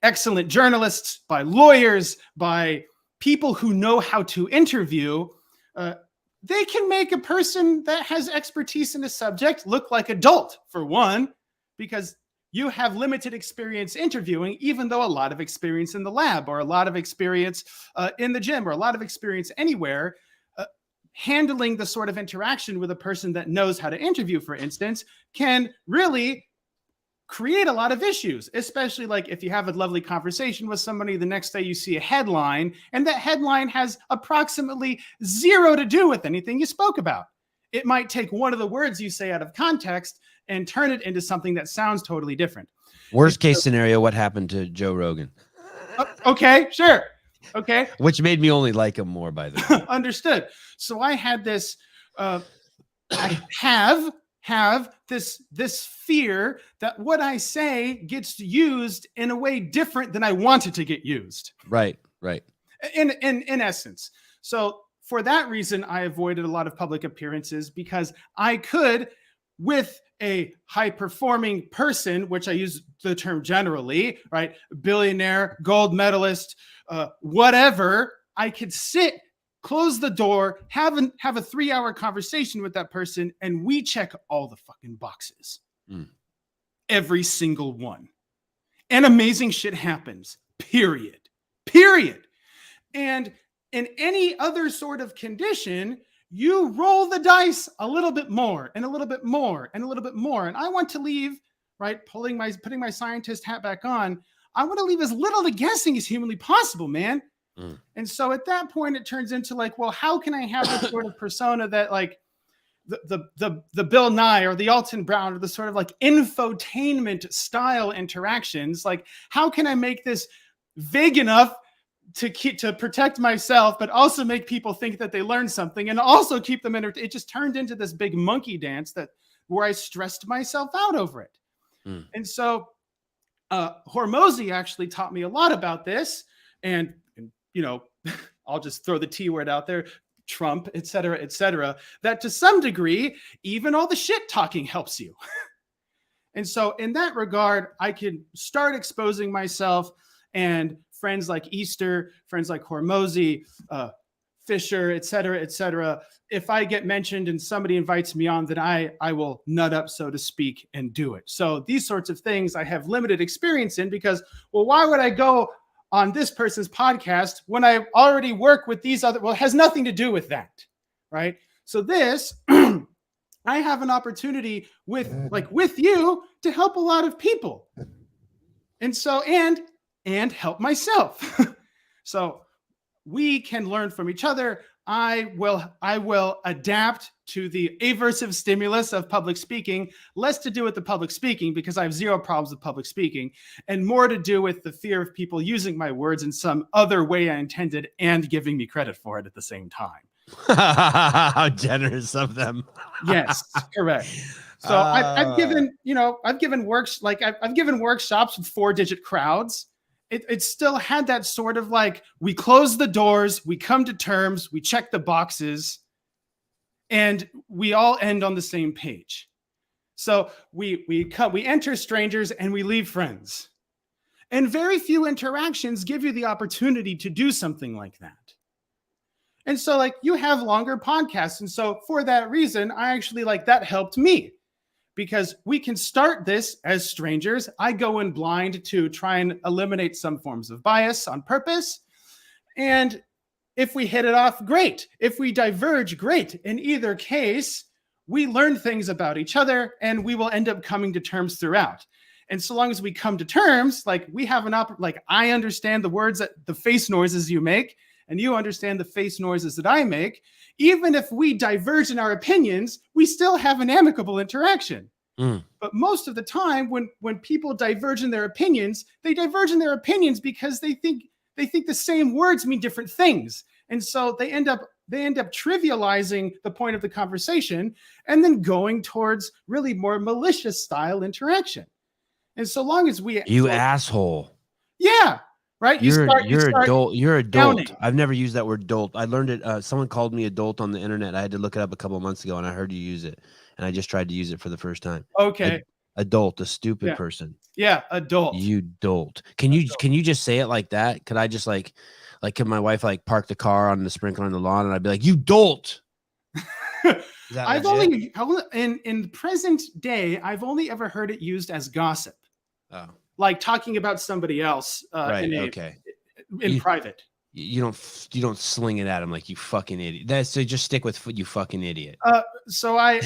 excellent journalists, by lawyers, by people who know how to interview, they can make a person that has expertise in a subject look like a dolt, for one, because you have limited experience interviewing, even though a lot of experience in the lab, or a lot of experience in the gym, or a lot of experience anywhere. Handling the sort of interaction with a person that knows how to interview, for instance, can really create a lot of issues, especially like if you have a lovely conversation with somebody, the next day you see a headline, and that headline has approximately 0 to do with anything you spoke about. It might take one of the words you say out of context and turn it into something that sounds totally different. Worst case scenario, what happened to Joe Rogan? Okay, sure. Okay. Which made me only like him more, by the way. Understood. So I had this, I have this fear that what I say gets used in a way different than I want it to get used. Right. In essence. So for that reason, I avoided a lot of public appearances, because I could, with a high-performing person, which I use the term generally, right? Billionaire, gold medalist, whatever, I could sit, close the door, have a 3-hour conversation with that person, and we check all the fucking boxes. Every single one. And amazing shit happens. Period. And in any other sort of condition, you roll the dice a little bit more and a little bit more and a little bit more. And I want to leave, right, putting my scientist hat back on, I want to leave as little to guessing as humanly possible, man. And so at that point, it turns into like, well, how can I have this sort of persona that like the Bill Nye or the Alton Brown, or the sort of like infotainment style interactions? Like, how can I make this vague enough to protect myself, but also make people think that they learned something, and also keep them entertained? It just turned into this big monkey dance where I stressed myself out over it. And so Hormozy actually taught me a lot about this, and I'll just throw the T word out there, Trump, et cetera, that to some degree, even all the shit talking helps you. And so in that regard, I can start exposing myself, and friends like Easter, friends like Hormozy, Fisher, et cetera, if I get mentioned and somebody invites me on, then I will nut up, so to speak, and do it. So these sorts of things I have limited experience in because, well, why would I go on this person's podcast when I already work with these other, well, it has nothing to do with that, right? So this, I have an opportunity with you to help a lot of people. And so, and help myself. So we can learn from each other. I will adapt to the aversive stimulus of public speaking, less to do with the public speaking because I have zero problems with public speaking, and more to do with the fear of people using my words in some other way I intended and giving me credit for it at the same time. How generous of them. Yes, correct. So I've given works, like I've given workshops with 4-digit crowds. It still had that sort of like, we close the doors, we come to terms, we check the boxes, and we all end on the same page. So we enter strangers and we leave friends. And very few interactions give you the opportunity to do something like that. And so like you have longer podcasts. And so for that reason, I actually like that helped me. Because we can start this as strangers. I go in blind to try and eliminate some forms of bias on purpose. And if we hit it off, great. If we diverge, great. In either case, we learn things about each other and we will end up coming to terms throughout. And so long as we come to terms, like we have like I understand the words, that the face noises you make, and you understand the face noises that I make. Even if we diverge in our opinions, we still have an amicable interaction. But most of the time, when people diverge in their opinions, they diverge in their opinions because they think the same words mean different things, and so they end up trivializing the point of the conversation and then going towards really more malicious style interaction. And so long as we asshole, yeah. Right. You're adult. You're adult. Downing. I've never used that word dolt. I learned it. Someone called me adult on the internet. I had to look it up a couple of months ago, and I heard you use it, and I just tried to use it for the first time. Okay. Adult, a stupid person. Yeah, adult. You dolt. Can you just say it like that? Could I just like could my wife like park the car on the sprinkler on the lawn, and I'd be like, you dolt? I've only in present day, I've only ever heard it used as gossip. Oh. Like talking about somebody else in private. You don't sling it at him like you fucking idiot. So just stick with you fucking idiot. So I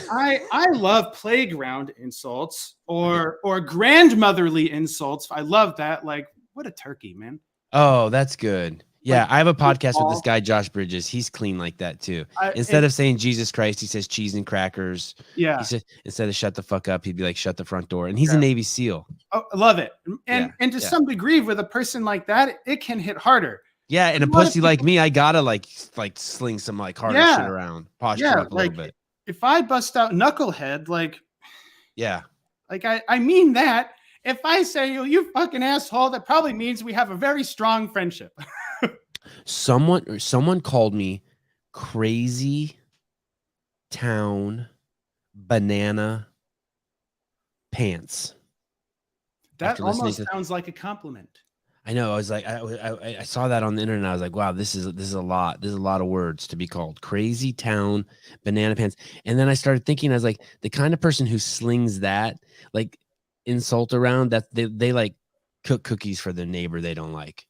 love playground insults or grandmotherly insults. I love that. Like, what a turkey, man. Oh, that's good. Yeah, like, I have a podcast with this guy, Josh Bridges. He's clean like that too. Instead of saying Jesus Christ, he says cheese and crackers. Yeah. He said instead of shut the fuck up, he'd be like shut the front door. And he's a Navy SEAL. Oh, I love it. And to some degree, with a person like that, it can hit harder. Yeah, and a pussy like me, I gotta like sling some like harder shit around, posture up a little bit. If I bust out knucklehead, like I mean that. If I say you fucking asshole, that probably means we have a very strong friendship. Someone called me crazy town banana pants. That almost sounds like a compliment. I know. I was like, I saw that on the internet. I was like, wow, this is a lot. There's a lot of words to be called. Crazy town banana pants. And then I started thinking, I was like, the kind of person who slings that like insult around, that they like cook cookies for their neighbor they don't like.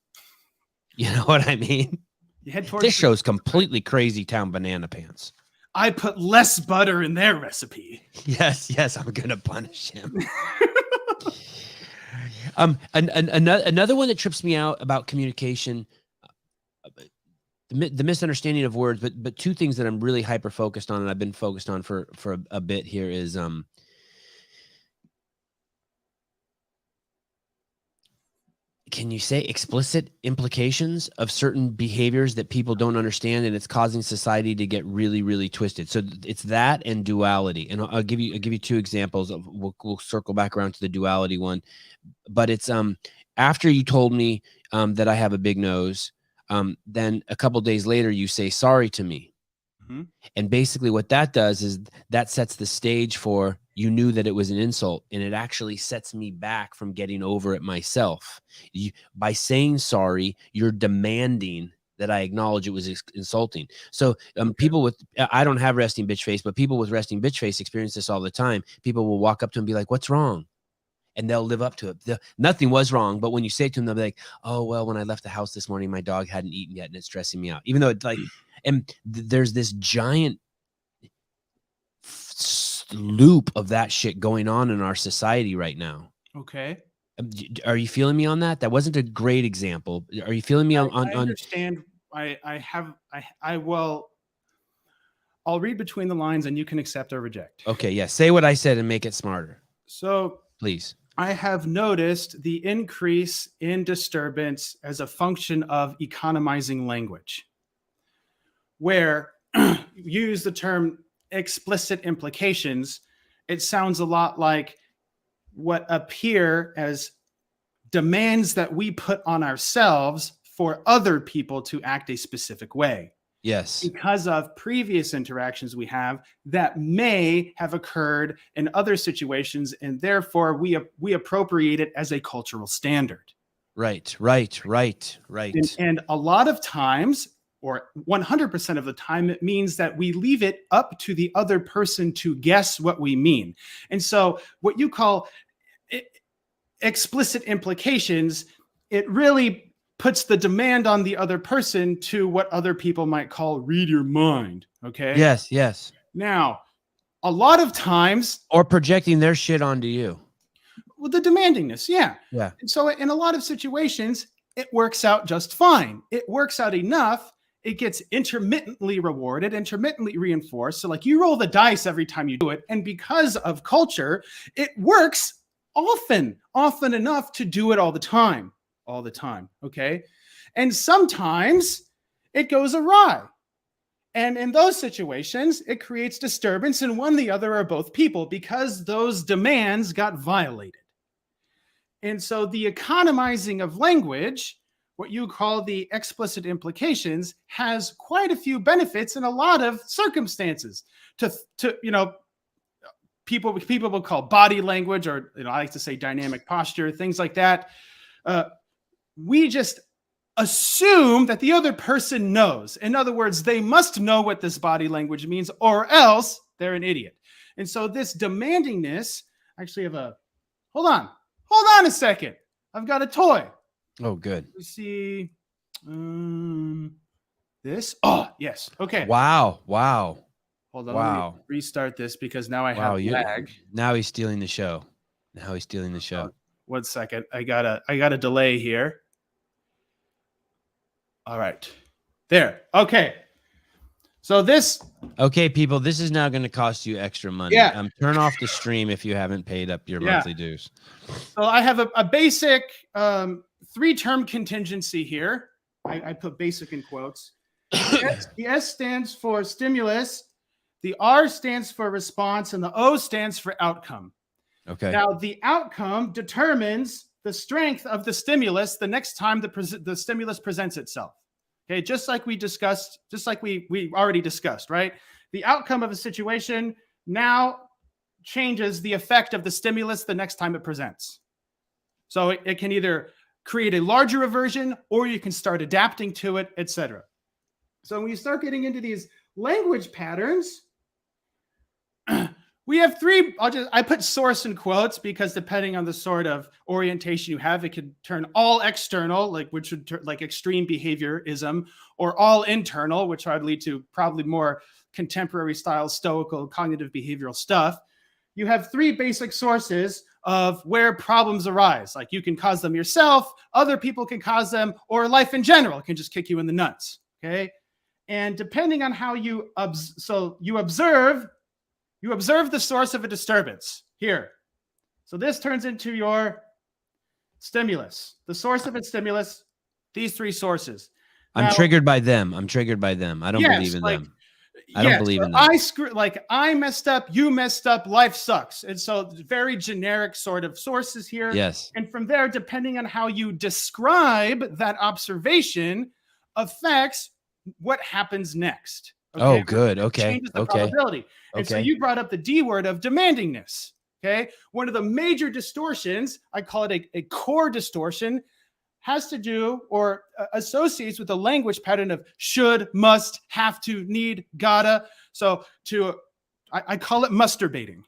You know what I mean? This show's completely crazy town banana pants. I put less butter in their recipe. Yes, I'm gonna punish him. Another one that trips me out about communication, the misunderstanding of words, but two things that I'm really hyper focused on, and I've been focused on for a bit here is can you say explicit implications of certain behaviors that people don't understand, and it's causing society to get really, really twisted? So it's that and duality. And I'll give you two examples. We'll circle back around to the duality one, but it's after you told me that I have a big nose, then a couple days later you say sorry to me. Mm-hmm. And basically what that does is that sets the stage for you knew that it was an insult, and it actually sets me back from getting over it myself. By saying sorry, you're demanding that I acknowledge it was insulting. So people with, I don't have resting bitch face, but people with resting bitch face experience this all the time. People will walk up to them and be like, what's wrong? And they'll live up to it. Nothing was wrong. But when you say it to them, they'll be like, oh, well, when I left the house this morning, my dog hadn't eaten yet and it's stressing me out. Even though it's like, and there's this giant loop of that shit going on in our society right now. Okay. Are you feeling me on that? That wasn't a great example. Are you feeling me I understand. I'll read between the lines and you can accept or reject. Okay. Yeah. Say what I said and make it smarter. So please. I have noticed the increase in disturbance as a function of economizing language, where you use the term explicit implications. It sounds a lot like what appear as demands that we put on ourselves for other people to act a specific way. Yes. Because of previous interactions we have that may have occurred in other situations, and therefore we appropriate it as a cultural standard. Right. And a lot of times, or 100% of the time, it means that we leave it up to the other person to guess what we mean. And so what you call explicit implications, it really puts the demand on the other person to what other people might call read your mind. Okay. Yes. Now, a lot of times, or projecting their shit onto you. Well, the demandingness. Yeah. And so in a lot of situations, it works out just fine. It works out enough. It gets intermittently rewarded, intermittently reinforced. So like you roll the dice every time you do it. And because of culture, it works often enough to do it all the time. Okay. And sometimes it goes awry. And in those situations, it creates disturbance in one, the other, or both people because those demands got violated. And so the economizing of language, what you call the explicit implications, has quite a few benefits in a lot of circumstances. People will call body language, or I like to say dynamic posture, things like that. We just assume that the other person knows. In other words, they must know what this body language means, or else they're an idiot. And so this demandingness, actually have a, hold on a second. I've got a toy. Oh, good. Let's see. This. Oh, yes. Okay. Wow. Hold on. Let me restart this because now I have lag. Now he's stealing the show. 1 second. I got a delay here. All right. There. Okay. So this. Okay, people, this is now going to cost you extra money. Yeah. Turn off the stream if you haven't paid up your monthly dues. So I have a basic 3-term contingency here. I put basic in quotes. The S stands for stimulus. The R stands for response, and the O stands for outcome. Okay. Now, the outcome determines the strength of the stimulus the next time the stimulus presents itself. Okay, just like we discussed, just like we already discussed, right? The outcome of a situation now changes the effect of the stimulus the next time it presents. So it can either create a larger aversion, or you can start adapting to it, etc. So when you start getting into these language patterns, we have 3. I put source in quotes because depending on the sort of orientation you have, it could turn all external, which would turn like extreme behaviorism, or all internal, which would lead to probably more contemporary style stoical cognitive behavioral stuff. You have 3 basic sources of where problems arise. Like you can cause them yourself, other people can cause them, or life in general can just kick you in the nuts. Okay. And depending on how you observe the source of a disturbance here. So this turns into your stimulus. The source of its stimulus, these 3 sources. I'm triggered by them. I don't believe in them. I don't believe in them. I messed up, you messed up, life sucks. And so very generic sort of sources here. Yes. And from there, depending on how you describe that observation, affects what happens next. Okay? Oh, good. Okay. Changes the probability. And so you brought up the D word of demandingness. Okay. One of the major distortions, I call it a core distortion, has to do or associates with the language pattern of should, must, have to, need, gotta. So I call it masturbating.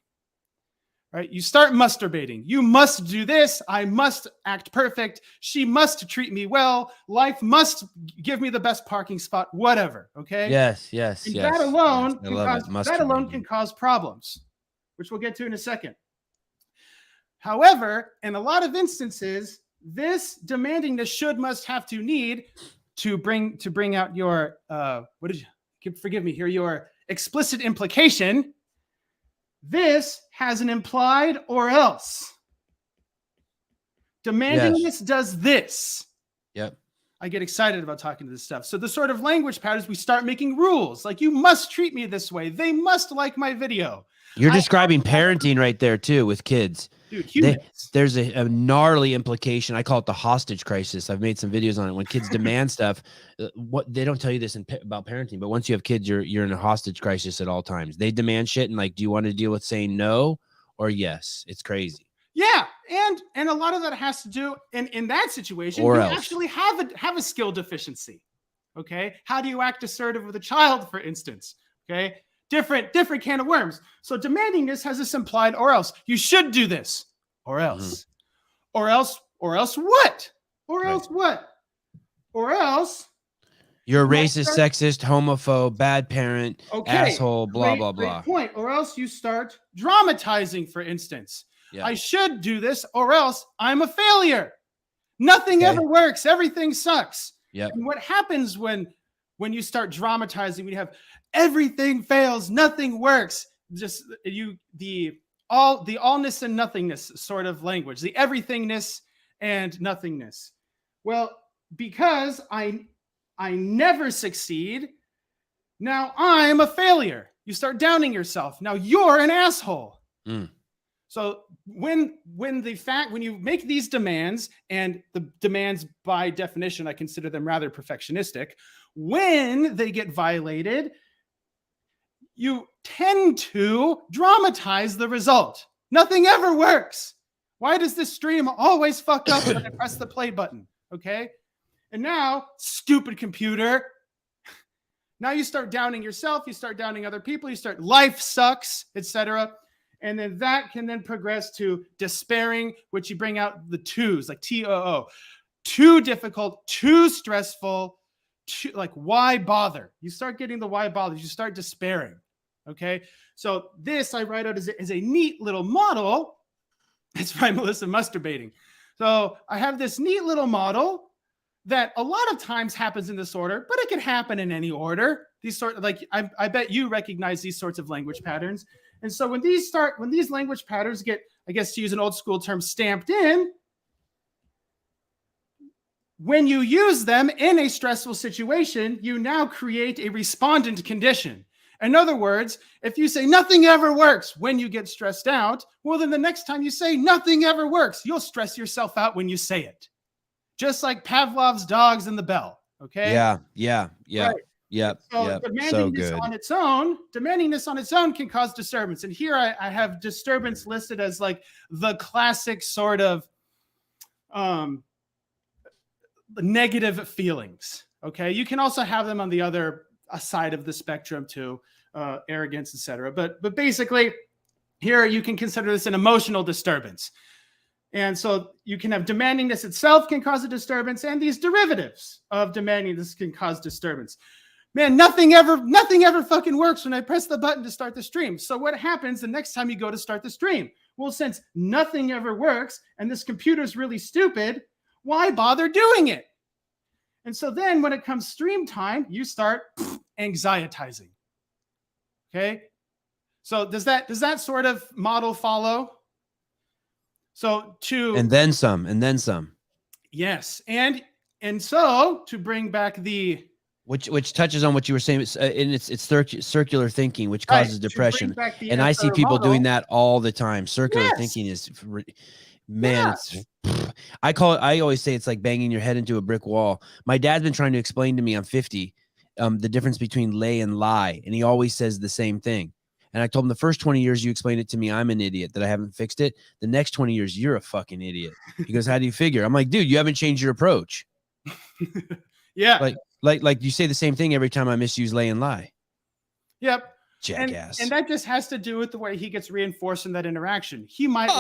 Right? You start masturbating. You must do this. I must act perfect. She must treat me well. Life must give me the best parking spot, whatever. Okay. Yes. And that alone, Yes. can cause problems, which we'll get to in a second. However, in a lot of instances, this demanding the should, must, have to, need to bring out your forgive me here, your explicit implication. This has an implied or else. Demanding this does this. Yep. I get excited about talking to this stuff. So the sort of language patterns, we start making rules. Like, you must treat me this way. They must like my video. You're describing parenting right there too with kids. Dude, there's a gnarly implication. I call it the hostage crisis. I've made some videos on it. When kids demand stuff, what they don't tell you this about parenting, but once you have kids, you're in a hostage crisis at all times. They demand shit, and like, do you want to deal with saying no or yes? It's crazy. Yeah, and a lot of that has to do in that situation. Or you else. Actually have a skill deficiency. Okay, how do you act assertive with a child, for instance? Okay. Different can of worms. So demanding this has this implied or else. You should do this or else. Or else what? Or else what? Or else you're a racist, sexist, homophobe, bad parent, asshole, blah, blah, blah. Great point. Or else you start dramatizing, for instance. Yeah. I should do this or else I'm a failure. Nothing ever works. Everything sucks. Yep. And what happens when you start dramatizing, when you have everything fails, nothing works, just the allness and nothingness sort of language, the everythingness and nothingness. Well, because I never succeed, now I'm a failure. You start downing yourself. Now you're an asshole. So when you make these demands, and the demands by definition, I consider them rather perfectionistic, when they get violated, you tend to dramatize the result. Nothing ever works. Why does this stream always fuck up when I press the play button? Okay. And now, stupid computer. Now you start downing yourself. You start downing other people. You start life sucks, etc. And then that can then progress to despairing, which you bring out the twos, like TOO. Too difficult, too stressful, like why bother? You start getting the why bother. You start despairing. Okay. So this I write out as a neat little model. It's by Melissa Masturbating. So I have this neat little model that a lot of times happens in this order, but it can happen in any order. These sort of, like, I bet you recognize these sorts of language patterns. And so when these language patterns get, I guess to use an old school term, stamped in, when you use them in a stressful situation, you now create a respondent condition. In other words, if you say nothing ever works when you get stressed out, well, then the next time you say nothing ever works, you'll stress yourself out when you say it. Just like Pavlov's dogs and the bell. Okay. Yeah. Right. Yep. So demanding this on its own can cause disturbance. And here I have disturbance listed as like the classic sort of negative feelings. Okay. You can also have them on the other side of the spectrum too, arrogance, etc. But basically here you can consider this an emotional disturbance. And so you can have demandingness itself can cause a disturbance, and these derivatives of demandingness can cause disturbance. Man, nothing ever fucking works when I press the button to start the stream. So what happens the next time you go to start the stream? Well, since nothing ever works and this computer's really stupid, why bother doing it? And so then when it comes stream time, you start anxietizing. Okay? So does that sort of model follow? So and then some. Yes. And so to bring back the which touches on what you were saying, and it's circular thinking, which causes depression. And I see people doing that all the time. Circular thinking is, man, I always say it's like banging your head into a brick wall. My dad's been trying to explain to me, I'm 50, the difference between lay and lie. And he always says the same thing. And I told him the first 20 years you explained it to me, I'm an idiot that I haven't fixed it. The next 20 years, you're a fucking idiot. He goes, how do you figure? I'm like, dude, you haven't changed your approach. Yeah. Like you say the same thing every time I misuse lay and lie. Yep. Jackass. And that just has to do with the way he gets reinforced in that interaction. He might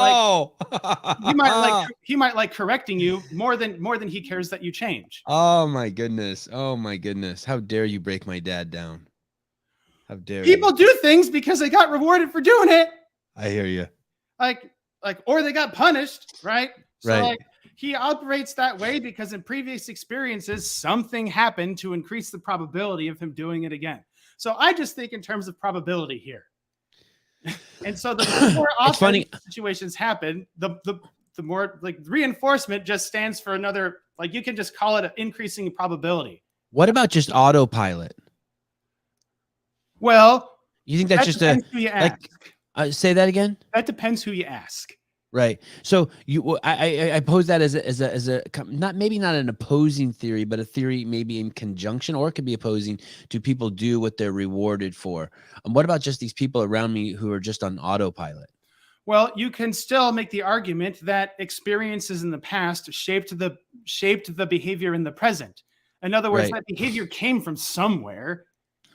he might like correcting you more than he cares that you change. Oh my goodness. Oh my goodness. How dare you break my dad down? How dare People you? do things because they got rewarded for doing it. I hear you. Or they got punished, right? So Right. like he operates that way because in previous experiences, something happened to increase the probability of him doing it again. So I just think in terms of probability here. And so the more often situations happen, the more like reinforcement just stands for another, like you can just call it an increasing probability. What about just autopilot? Well, you think that's just a who you ask. Like, say that again? That depends who you ask. Right. So I pose that as a not maybe not an opposing theory, but a theory maybe in conjunction, or it could be opposing to people do what they're rewarded for. What about just these people around me who are just on autopilot? Well, you can still make the argument that experiences in the past shaped the behavior in the present. In other words, that behavior came from somewhere.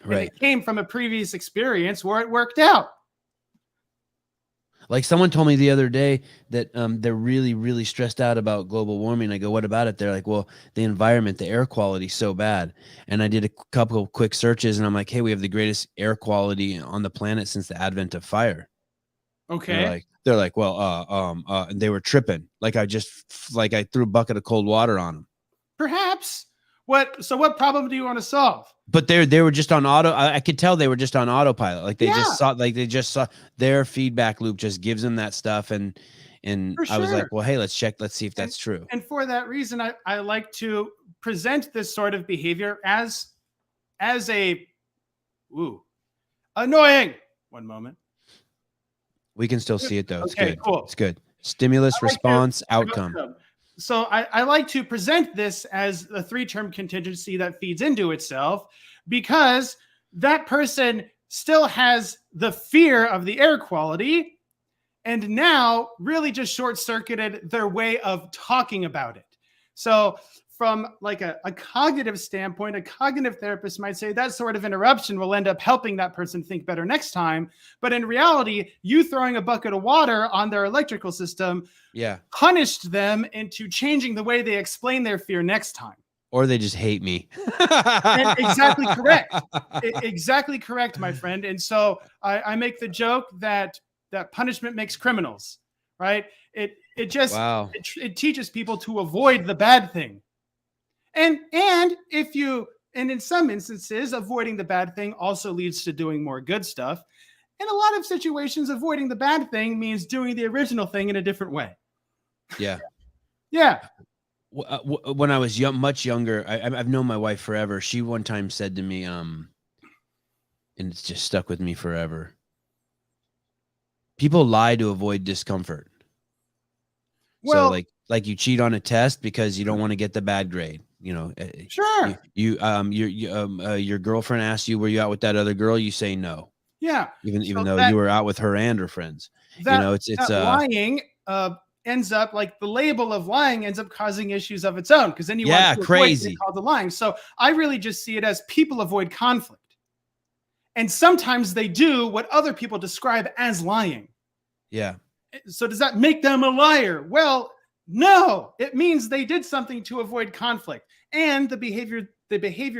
Right. It came from a previous experience where it worked out. Like someone told me the other day that they're really, really stressed out about global warming. I go, what about it? They're like, well, the environment, the air quality is so bad. And I did a couple of quick searches and I'm like, hey, we have the greatest air quality on the planet since the advent of fire. Okay. They're like, well, and they were tripping. Like I threw a bucket of cold water on them. Perhaps. So what problem do you want to solve? But they were just on auto. I could tell they were just on autopilot. Like they just saw their feedback loop just gives them that stuff. And I was like, well, hey, let's see if that's true. And for that reason, I like to present this sort of behavior as a annoying. One moment. We can still see it though. It's good. Cool. It's good. Stimulus, response, outcome. So I like to present this as a 3-term contingency that feeds into itself, because that person still has the fear of the air quality and now really just short-circuited their way of talking about it. So from like a cognitive standpoint, a cognitive therapist might say that sort of interruption will end up helping that person think better next time. But in reality, you throwing a bucket of water on their electrical system punished them into changing the way they explain their fear next time. Or they just hate me. And exactly correct. Exactly correct, my friend. And so I make the joke that punishment makes criminals, right? It teaches people to avoid the bad thing. And in some instances, avoiding the bad thing also leads to doing more good stuff. In a lot of situations, avoiding the bad thing means doing the original thing in a different way. Yeah. Yeah. When I was much younger, I've known my wife forever. She one time said to me, and it's just stuck with me forever. People lie to avoid discomfort. Well, so like you cheat on a test because you don't want to get the bad grade. You know, sure. Your girlfriend asks you, were you out with that other girl? You say no. Yeah. Even though you were out with her and her friends. It's lying ends up, like, the label of lying ends up causing issues of its own, because then you want to avoid called the lying. So I really just see it as people avoid conflict. And sometimes they do what other people describe as lying. Yeah. So does that make them a liar? Well, no, it means they did something to avoid conflict. And the behavior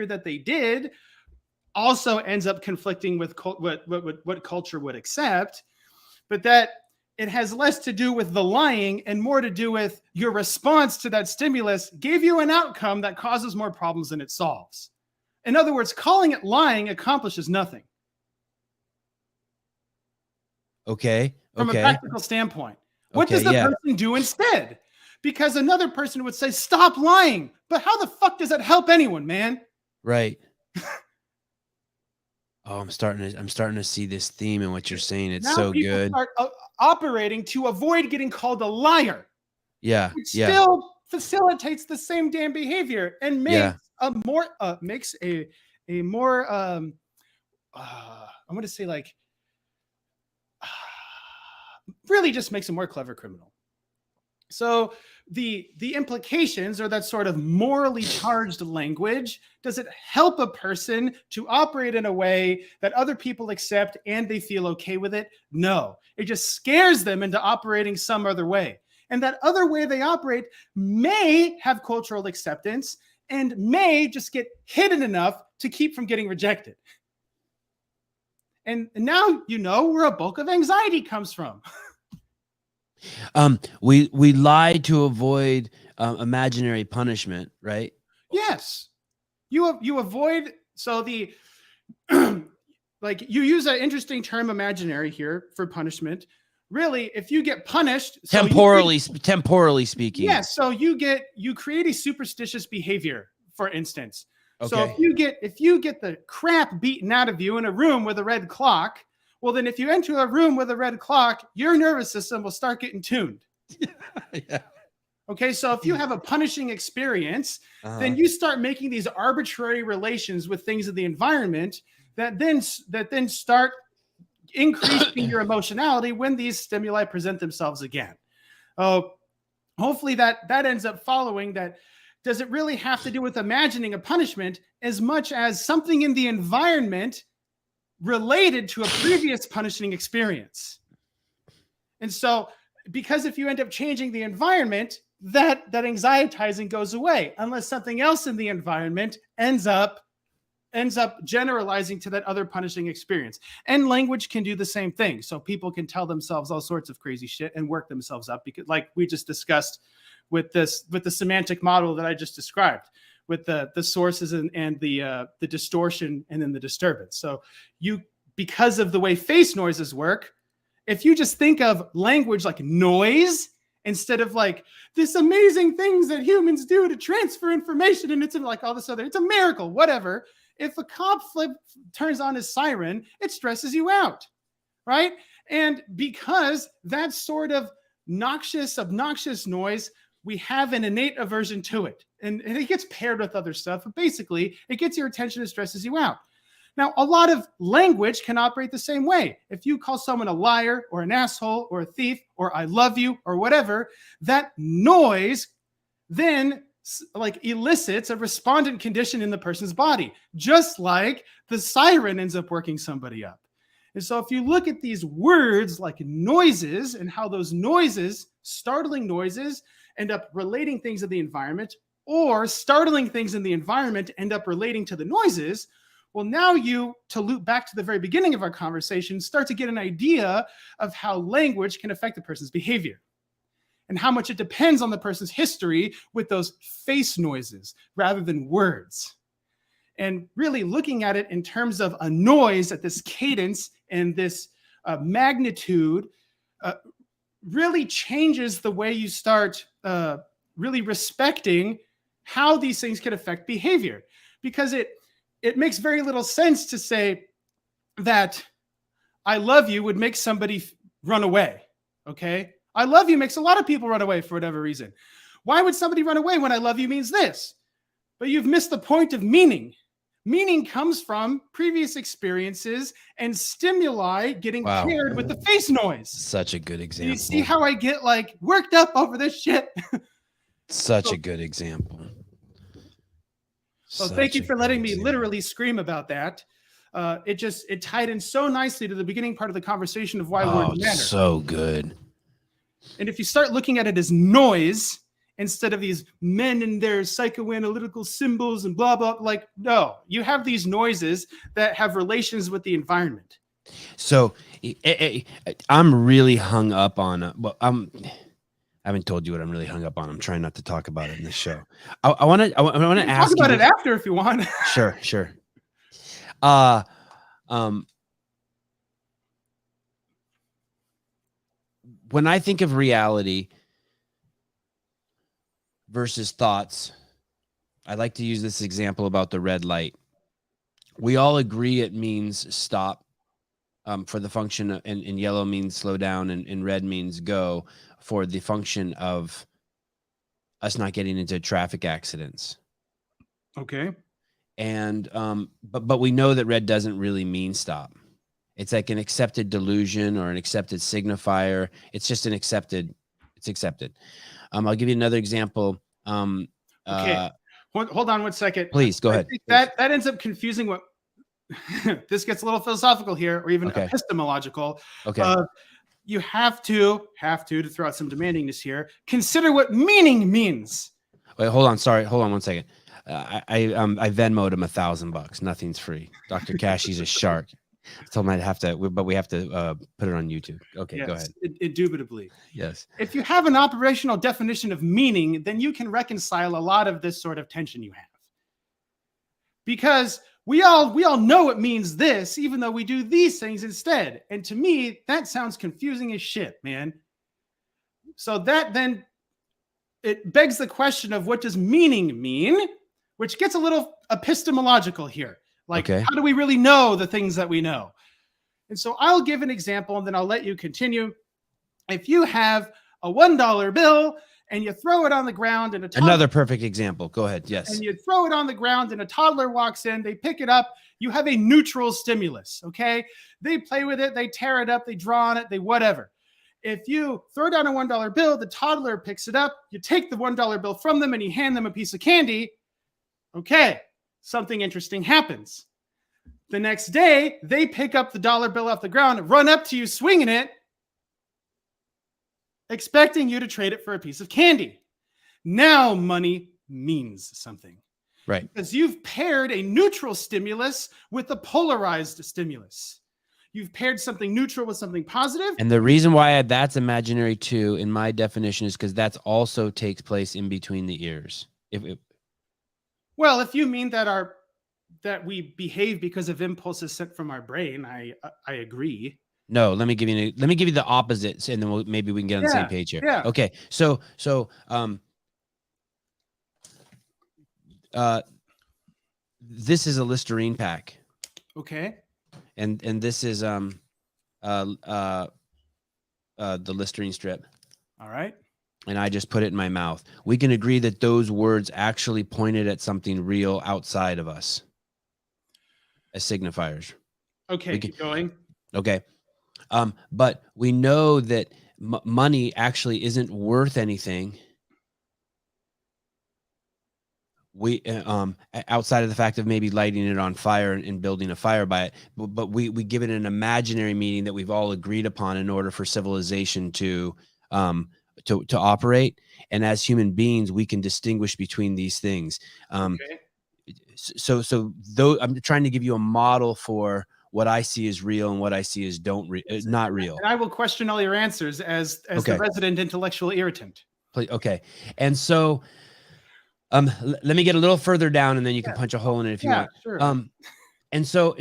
that they did also ends up conflicting with what culture would accept, but that it has less to do with the lying and more to do with your response to that stimulus gave you an outcome that causes more problems than it solves. In other words, calling it lying accomplishes nothing. Okay. From a practical standpoint. What does the person do instead? Because another person would say, stop lying. But how the fuck does that help anyone, man? Right. Oh, I'm starting to see this theme in what you're saying. It's now so good. Start operating to avoid getting called a liar. Yeah. Which still facilitates the same damn behavior and makes I'm going to say, like, really just makes a more clever criminal. So the implications, or that sort of morally charged language, does it help a person to operate in a way that other people accept and they feel okay with it? No, it just scares them into operating some other way. And that other way they operate may have cultural acceptance and may just get hidden enough to keep from getting rejected. And now you know where a bulk of anxiety comes from. We lie to avoid imaginary punishment, right? Yes, you avoid. So the like you use an interesting term, imaginary, here for punishment. Really, if you get punished, temporally speaking, yes. So you create a superstitious behavior, for instance. Okay. So if you get the crap beaten out of you in a room with a red clock, well, then if you enter a room with a red clock, your nervous system will start getting tuned. Yeah. Okay, so if you have a punishing experience, then you start making these arbitrary relations with things in the environment that then start increasing your emotionality when these stimuli present themselves again. Hopefully that ends up following that. Does it really have to do with imagining a punishment as much as something in the environment related to a previous punishing experience? And so, because if you end up changing the environment, that anxietizing goes away, unless something else in the environment ends up generalizing to that other punishing experience. And language can do the same thing. So people can tell themselves all sorts of crazy shit and work themselves up, because, like we just discussed with the semantic model that I just described, with the sources and the distortion and then the disturbance. So because of the way face noises work, if you just think of language like noise instead of like this amazing things that humans do to transfer information, and it's like all this other, it's a miracle, whatever. If a cop turns on his siren, it stresses you out, right? And because that sort of obnoxious noise, we have an innate aversion to it. And it gets paired with other stuff, but basically it gets your attention and stresses you out. Now, a lot of language can operate the same way. If you call someone a liar or an asshole or a thief or I love you or whatever, that noise then like elicits a respondent condition in the person's body, just like the siren ends up working somebody up. And so if you look at these words like noises and how those noises, startling noises, end up relating things in the environment, or startling things in the environment end up relating to the noises, well, now to loop back to the very beginning of our conversation, start to get an idea of how language can affect a person's behavior and how much it depends on the person's history with those face noises rather than words. And really looking at it in terms of a noise at this cadence and this magnitude really changes the way you start really respecting how these things can affect behavior. Because it makes very little sense to say that I love you would make somebody run away, okay? I love you makes a lot of people run away for whatever reason. Why would somebody run away when I love you means this? But you've missed the point of meaning. Meaning comes from previous experiences and stimuli getting paired with the face noise. Such a good example. You see how I get like worked up over this shit? Such a good example. So thank you for letting me literally scream about that. It tied in so nicely to the beginning part of the conversation of why words matter. So good. And if you start looking at it as noise instead of these men and their psychoanalytical symbols and blah, blah, like, no, you have these noises that have relations with the environment. So I'm really hung up on, I haven't told you what I'm really hung up on. I'm trying not to talk about it in this show. I want to ask talk about it after if you want. Sure. When I think of reality versus thoughts, I like to use this example about the red light. We all agree it means stop for the function, and yellow means slow down, and red means go for the function of us not getting into traffic accidents. Okay. And but we know that red doesn't really mean stop. It's like an accepted delusion or an accepted signifier. It's just an accepted. It's accepted. I'll give you another example. Okay. Hold on one second. Please go I ahead. think Please. that ends up confusing what this gets a little philosophical here, or even Okay. epistemological. Okay. You have to throw out some demandingness here. Consider what meaning means. Wait, hold on. Sorry, hold on one second. I Venmoed him $1,000. Nothing's free. Dr. Cashy's a shark. I told him I'd have to, but we have to put it on YouTube. Okay, Yes, go ahead. Indubitably. Yes. If you have an operational definition of meaning, then you can reconcile a lot of this sort of tension you have. Because we all know it means this, even though we do these things instead. And to me, that sounds confusing as shit, man. So that then it begs the question of what does meaning mean, which gets a little epistemological here. Like, Okay. how do we really know the things that we know? And so I'll give an example and then I'll let you continue. If you have a $1 bill and you throw it on the ground and Another perfect example. Go ahead. Yes. And you throw it on the ground and a toddler walks in, they pick it up, you have a neutral stimulus, okay? They play with it, they tear it up, they draw on it, they whatever. If you throw down a $1 bill, the toddler picks it up, you take the $1 bill from them and you hand them a piece of candy, okay, something interesting happens. The next day, they pick up the dollar bill off the ground, run up to you swinging it, expecting you to trade it for a piece of candy. Now money means something. Right. Because you've paired a neutral stimulus with a polarized stimulus. You've paired something neutral with something positive. And the reason why that's imaginary too, in my definition, is because that's also takes place in between the ears. Well, if you mean that we behave because of impulses sent from our brain, I agree. No, let me give you the opposites, and then maybe we can get on the same page here. Yeah. Okay. This is a Listerine pack. Okay. And this is the Listerine strip. All right. And I just put it in my mouth. We can agree that those words actually pointed at something real outside of us as signifiers. Okay, keep going. Okay. But we know that money actually isn't worth anything. We outside of the fact of maybe lighting it on fire and building a fire by it, but we give it an imaginary meaning that we've all agreed upon in order for civilization to operate. And as human beings, we can distinguish between these things. Okay. So though I'm trying to give you a model for what I see as real and what I see as not real. And I will question all your answers as Okay. the resident intellectual irritant. Okay. And so let me get a little further down and then you can punch a hole in it if you want. Sure. And so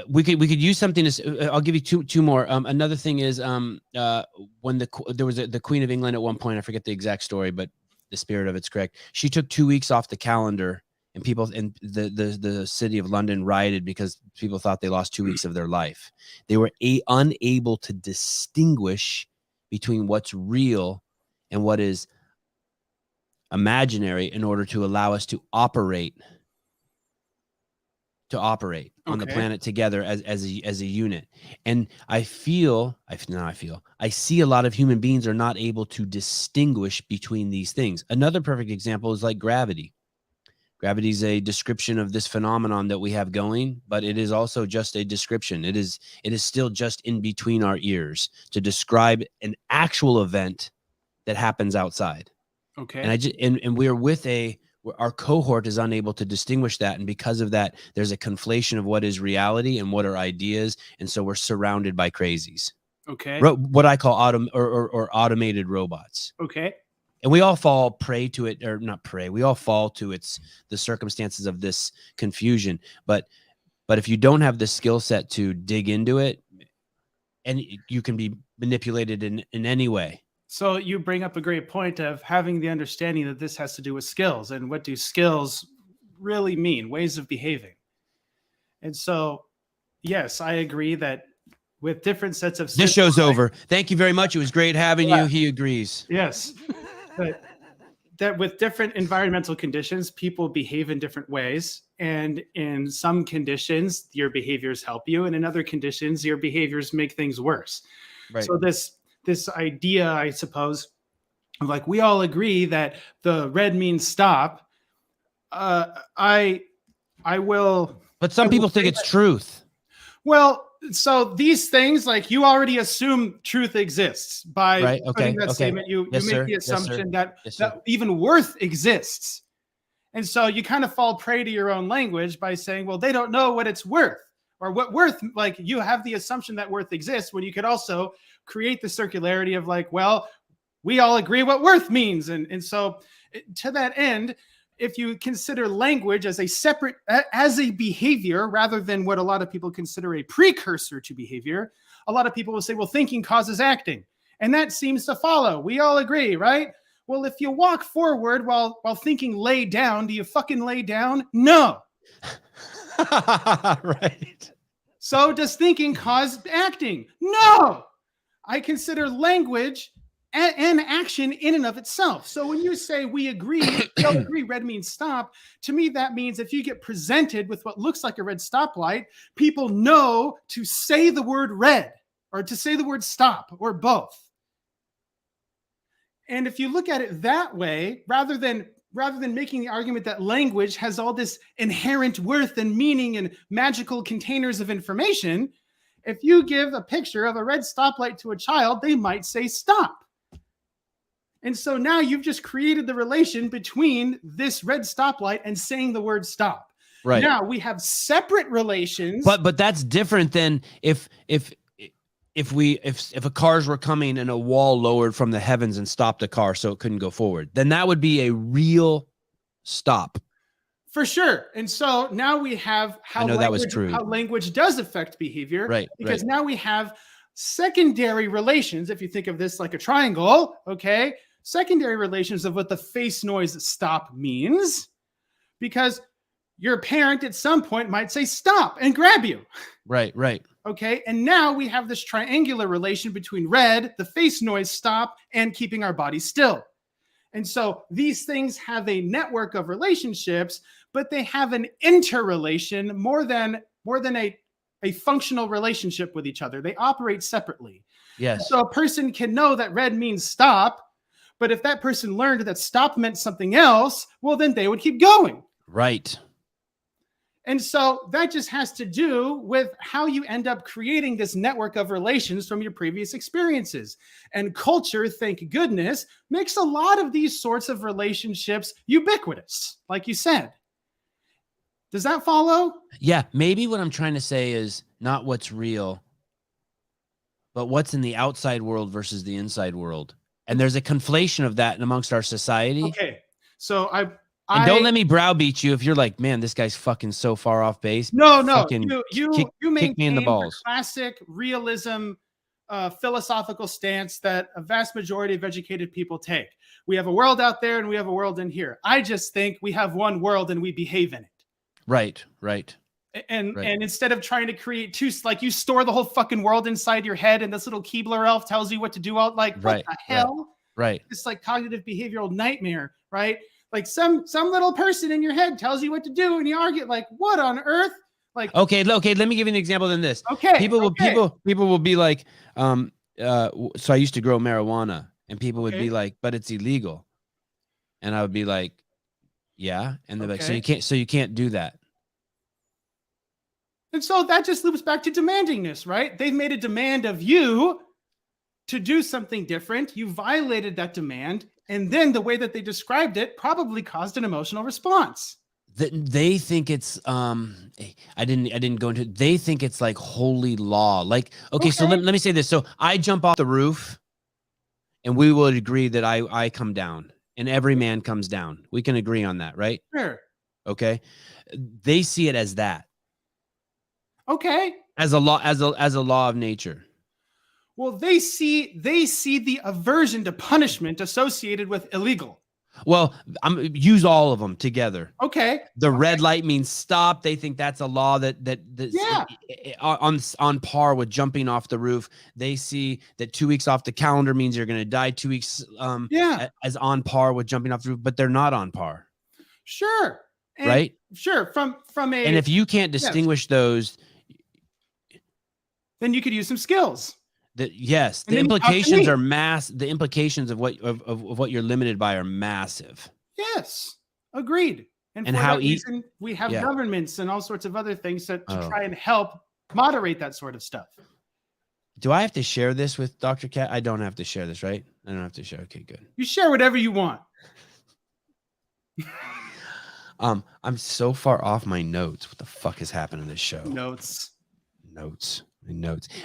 we could use something to, I'll give you two more. Another thing is when there was the Queen of England at one point, I forget the exact story, but the spirit of it's correct. She took 2 weeks off the calendar, and people in the city of London rioted because people thought they lost 2 weeks of their life. They were unable to distinguish between what's real and what is imaginary in order to allow us to operate on the planet together as a unit. And I see a lot of human beings are not able to distinguish between these things. Another perfect example is like gravity. Gravity is a description of this phenomenon that we have going, but it is also just a description. It is still just in between our ears to describe an actual event that happens outside. Okay. And we are with our cohort is unable to distinguish that. And because of that, there's a conflation of what is reality and what are ideas. And so we're surrounded by crazies. Okay. What I call automated robots. Okay. And we all fall prey to it, or not prey. We all fall to the circumstances of this confusion. But if you don't have the skill set to dig into it, and you can be manipulated in any way. So you bring up a great point of having the understanding that this has to do with skills, and what do skills really mean? Ways of behaving. And so, yes, I agree that with different sets of this show's over. Thank you very much. It was great having you. He agrees. Yes. But that with different environmental conditions, people behave in different ways. And in some conditions, your behaviors help you. And in other conditions, your behaviors make things worse. Right. So this idea, I suppose, of like, we all agree that the red means stop. I will. But some people think it's truth. Well, so these things, like, you already assume truth exists by putting that statement. You make the assumption that even worth exists. And so you kind of fall prey to your own language by saying, well, they don't know what it's worth, or what worth, like, you have the assumption that worth exists when you could also create the circularity of like, well, we all agree what worth means. And so to that end, if you consider language as a separate, as a behavior, rather than what a lot of people consider a precursor to behavior, a lot of people will say, well, thinking causes acting. And that seems to follow. We all agree, right? Well, if you walk forward while thinking lay down, do you fucking lay down? No. Right. So does thinking cause acting? No. I consider language and action in and of itself. So when you say we all agree red means stop, to me that means if you get presented with what looks like a red stoplight, people know to say the word red or to say the word stop or both. And if you look at it that way, rather than making the argument that language has all this inherent worth and meaning and magical containers of information, if you give a picture of a red stoplight to a child, they might say stop. And so now you've just created the relation between this red stoplight and saying the word stop. Right. Now we have separate relations. But that's different than if a cars were coming and a wall lowered from the heavens and stopped a car so it couldn't go forward. Then that would be a real stop. For sure. And so now we have how language does affect behavior. Right. Because now we have secondary relations. If you think of this like a triangle, okay? Secondary relations of what the face noise stop means, because your parent at some point might say stop and grab you. Right. Okay. And now we have this triangular relation between red, the face noise stop, and keeping our body still. And so these things have a network of relationships, but they have an interrelation more than a functional relationship with each other. They operate separately. Yes. So a person can know that red means stop, but if that person learned that stop meant something else, well, then they would keep going. Right. And so that just has to do with how you end up creating this network of relations from your previous experiences. And culture, thank goodness, makes a lot of these sorts of relationships ubiquitous, like you said. Does that follow? Yeah. Maybe what I'm trying to say is not what's real, but what's in the outside world versus the inside world. And there's a conflation of that amongst our society. Okay. So and don't let me browbeat you if you're like, man, this guy's fucking so far off base. No. You kick me in the balls. Classic realism philosophical stance that a vast majority of educated people take. We have a world out there and we have a world in here. I just think we have one world and we behave in it. Right. And instead of trying to create two, like, you store the whole fucking world inside your head and this little Keebler elf tells you what to do. What the hell? Right. It's like cognitive behavioral nightmare, right? Like some little person in your head tells you what to do and you argue like, what on earth? Like, okay. Let me give you an example than this. Okay. People will be like, so I used to grow marijuana and people would be like, but it's illegal. And I would be like, yeah. And they're like, so you can't do that. And so that just loops back to demandingness, right? They've made a demand of you to do something different. You violated that demand. And then the way that they described it probably caused an emotional response. They think it's, I didn't go into, they think it's like holy law. Like, okay. So let me say this. So I jump off the roof and we will agree that I come down and every man comes down. We can agree on that, right? Sure. Okay. They see it as that. Okay. As a law of nature. Well, they see the aversion to punishment associated with illegal. Well, use all of them together. Okay. The red light means stop. They think that's a law that's Yeah. on par with jumping off the roof. They see that 2 weeks off the calendar means you're going to die. 2 weeks Yeah. as on par with jumping off the roof, but they're not on par, Sure. And right? sure. From a And if you can't yes, distinguish those, then you could use some skills. yes, And the then you talk to implications me. are the implications of what you're limited by are massive. Yes. Agreed. And And for how that reason, we have yeah. governments and all sorts of other things to Oh. try and help moderate that sort of stuff. Do I have to share this with Dr. Cat? I don't have to share this, right? I don't have to share. Okay, good. You share whatever you want. I'm so far off my notes. What the fuck has happened in this show? Notes.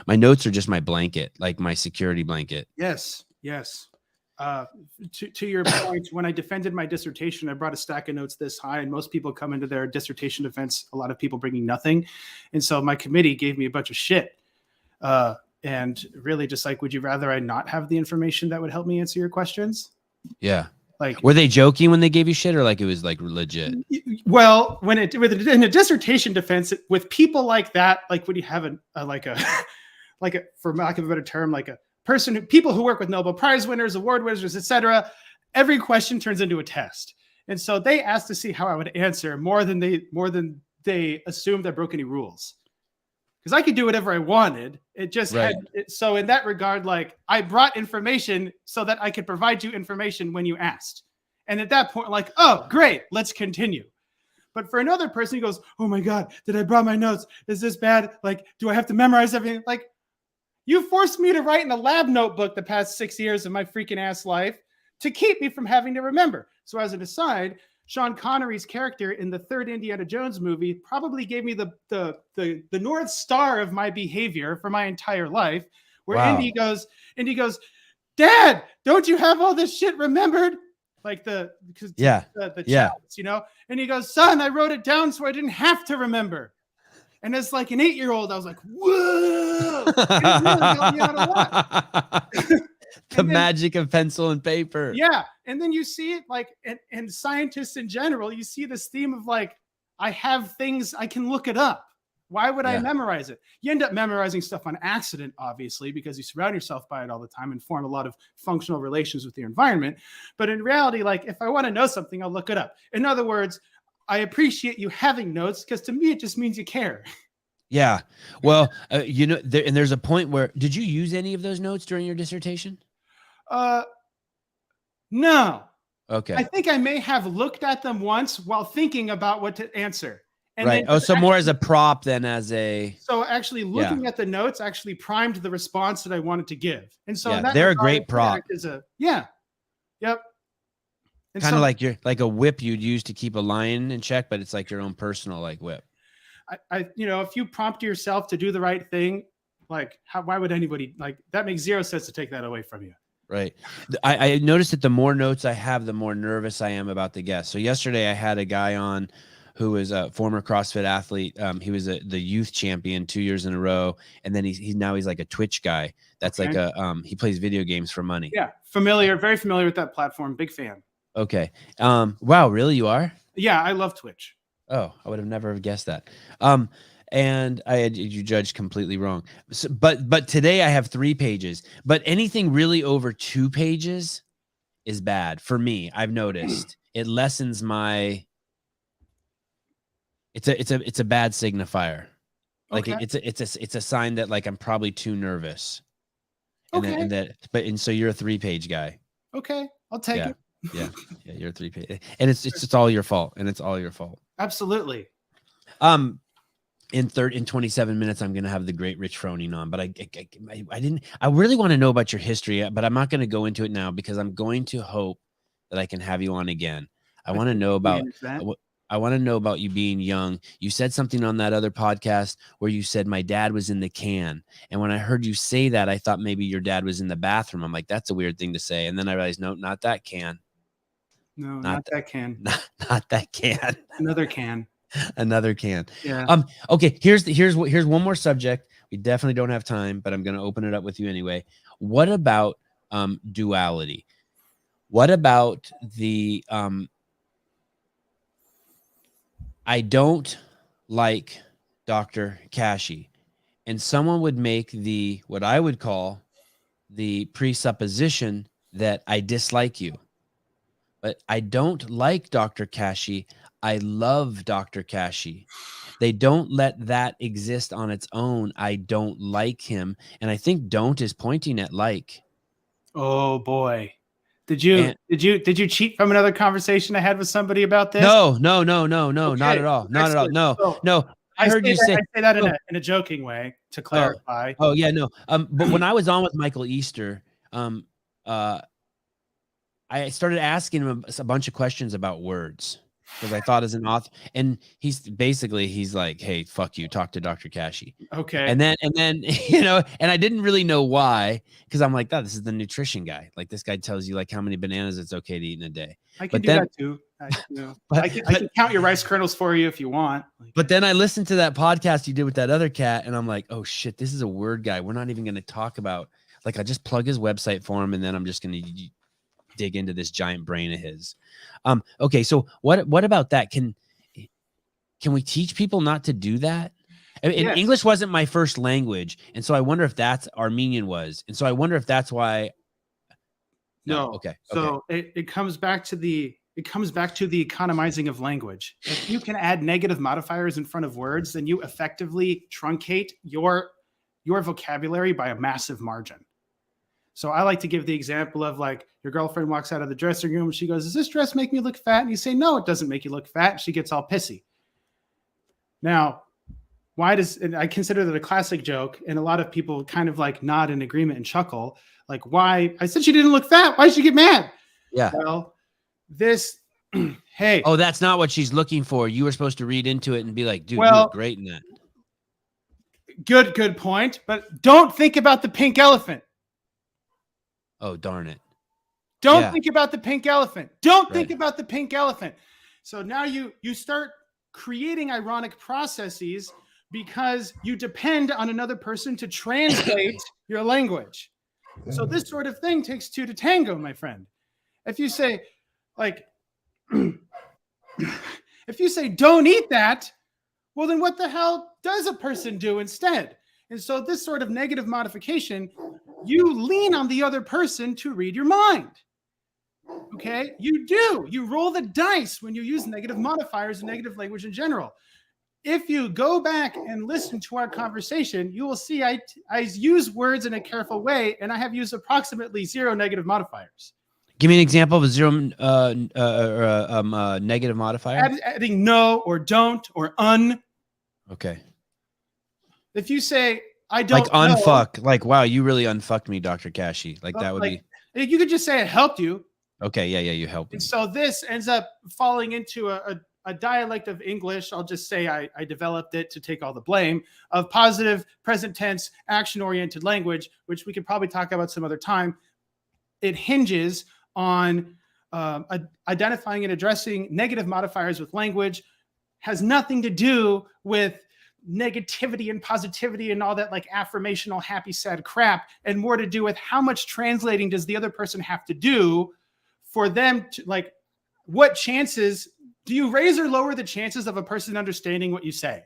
My notes are just my blanket, like my security blanket. Yes. Yes. To your point, when I defended my dissertation, I brought a stack of notes this high, and most people come into their dissertation defense, a lot of people bringing nothing. And so my committee gave me a bunch of shit. And really just like, would you rather I not have the information that would help me answer your questions? Yeah. Like, were they joking when they gave you shit, or like it was like legit? Well, in a dissertation defense with people like that, like when you have like a for lack of a better term, like a person, people who work with Nobel Prize winners, award winners, etc. Every question turns into a test, and so they asked to see how I would answer more than they assumed I broke any rules. Because I could do whatever I wanted. It just right. So in that regard, like I brought information so that I could provide you information when you asked. And at that point, like, oh, great, let's continue. But for another person, he goes, oh my God, did I brought my notes? Is this bad? Like, do I have to memorize everything? Like, you forced me to write in a lab notebook the past 6 years of my freaking ass life to keep me from having to remember. So as an aside, Sean Connery's character in the third Indiana Jones movie probably gave me the North Star of my behavior for my entire life, where wow. Indy goes, Dad, don't you have all this shit remembered? Like the challenge, you know? And he goes, son, I wrote it down so I didn't have to remember. And as like an 8-year-old, I was like, whoa! It really helped me out a lot. The magic of pencil and paper. Yeah. And then you see it like, and scientists in general, you see this theme of like, I have things, I can look it up. Why would I memorize it? You end up memorizing stuff on accident, obviously, because you surround yourself by it all the time and form a lot of functional relations with your environment. But in reality, like if I want to know something, I'll look it up. In other words, I appreciate you having notes because to me, it just means you care. Yeah. Well, you know, there's a point where, did you use any of those notes during your dissertation? No. Okay. I think I may have looked at them once while thinking about what to answer. And right. Oh, so more as a prop than as a. So actually looking at the notes actually primed the response that I wanted to give. And so in that they're regard, a great prop. Yep. Kind of like like a whip you'd use to keep a lion in check, but it's like your own personal like whip. If you prompt yourself to do the right thing, like why would anybody like that makes zero sense to take that away from you. Right. I noticed that the more notes I have, the more nervous I am about the guest. So yesterday I had a guy on who was a former CrossFit athlete. He was the youth champion 2 years in a row. And then he's like a Twitch guy. That's like he plays video games for money. Yeah. Very familiar with that platform. Big fan. Okay. Wow. Really? You are? Yeah. I love Twitch. Oh, I would have never guessed that. And you judged completely wrong. So, but today I have 3 pages, but anything really over 2 pages is bad for me. I've noticed it lessens my, it's a bad signifier. Like it's a sign that like I'm probably too nervous. And so you're a 3-page guy. Okay. I'll take it. Yeah. You're a 3-page, and it's all your fault. And it's all your fault. Absolutely. In 27 minutes, I'm going to have the great Rich Froning on, but I really want to know about your history, but I'm not going to go into it now because I'm going to hope that I can have you on again. I want to know about you being young. You said something on that other podcast where you said my dad was in the can. And when I heard you say that, I thought maybe your dad was in the bathroom. I'm like, that's a weird thing to say. And then I realized, no, not that can. No, not that can. Not that can. Another can. Another can. Yeah. Okay. Here's one more subject. We definitely don't have time, but I'm going to open it up with you anyway. What about duality? What about the I don't like Dr. Kashey, and someone would make the what I would call the presupposition that I dislike you. But I don't like Dr. Kashey. I love Dr. Kashey. They don't let that exist on its own. I don't like him. And I think don't is pointing at like. Oh boy. Did you And cheat from another conversation I had with somebody about this? no, not Okay, at all. Not at all. excellent. No, So no. I heard you say, I say that oh, in a joking way to oh, clarify. oh, yeah, no. But when I was on with Michael Easter, uh, I started asking him a bunch of questions about words because I thought as an author, and he's like, "Hey, fuck you, talk to Dr. Kashey." Okay. And then, you know, and I didn't really know why, because I'm like, oh, this is the nutrition guy. Like this guy tells you like how many bananas it's okay to eat in a day. I can But do then, that too. but, I can count your rice kernels for you if you want. but then I listened to that podcast you did with that other cat, and I'm like, oh shit, this is a word guy. We're not even going to talk about, like, I just plug his website for him, and then I'm just going to dig into this giant brain of his. Okay, so what about that? Can we teach people not to do that? And Yes. English wasn't my first language, and so I wonder if that's Armenian was, and so I wonder if that's why. No. Okay. So it comes back to the economizing of language. If you can add negative modifiers in front of words, then you effectively truncate your vocabulary by a massive margin. So I like to give the example of like your girlfriend walks out of the dressing room and she goes, "Does this dress make me look fat?" And you say, "No, it doesn't make you look fat." She gets all pissy. Now, and I consider that a classic joke, and a lot of people kind of like nod in agreement and chuckle. Like, why? I said she didn't look fat. Why did she get mad? Yeah. Well, hey. Oh, that's not what she's looking for. You were supposed to read into it and be like, dude, you look great in that. Good point. But don't think about the pink elephant. Oh, darn it. Don't think about the pink elephant. Don't think about the pink elephant. So now you start creating ironic processes because you depend on another person to translate your language. So this sort of thing takes two to tango, my friend. If you say, like, if you say, "Don't eat that," well, then what the hell does a person do instead? And so this sort of negative modification, you lean on the other person to read your mind. Okay, you do. You roll the dice when you use negative modifiers and negative language in general. If you go back and listen to our conversation, you will see I use words in a careful way, and I have used approximately 0 negative modifiers. Give me an example of a 0 negative modifier. Adding no or don't or un. Okay. If you say, "I don't like unfuck," know, like, wow, you really unfucked me, Dr. Kashey. Like that would be. You could just say it helped you. Okay, yeah, you helped me. And so this ends up falling into a dialect of English. I'll just say I developed it to take all the blame of positive present tense action-oriented language, which we could probably talk about some other time. It hinges on identifying and addressing negative modifiers with language, has nothing to do with negativity and positivity and all that like affirmational happy sad crap, and more to do with how much translating does the other person have to do for them to, like, what chances do you raise or lower the chances of a person understanding what you say?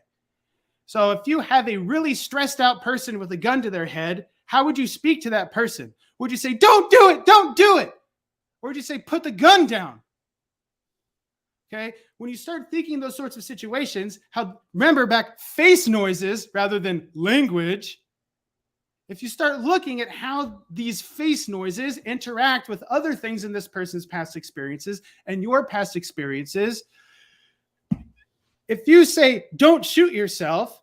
So if you have a really stressed out person with a gun to their head, how would you speak to that person? Would you say, "Don't do it, don't do it"? Or would you say, "Put the gun down"? Okay, when you start thinking those sorts of situations, remember back face noises rather than language. If you start looking at how these face noises interact with other things in this person's past experiences and your past experiences, if you say, "Don't shoot yourself,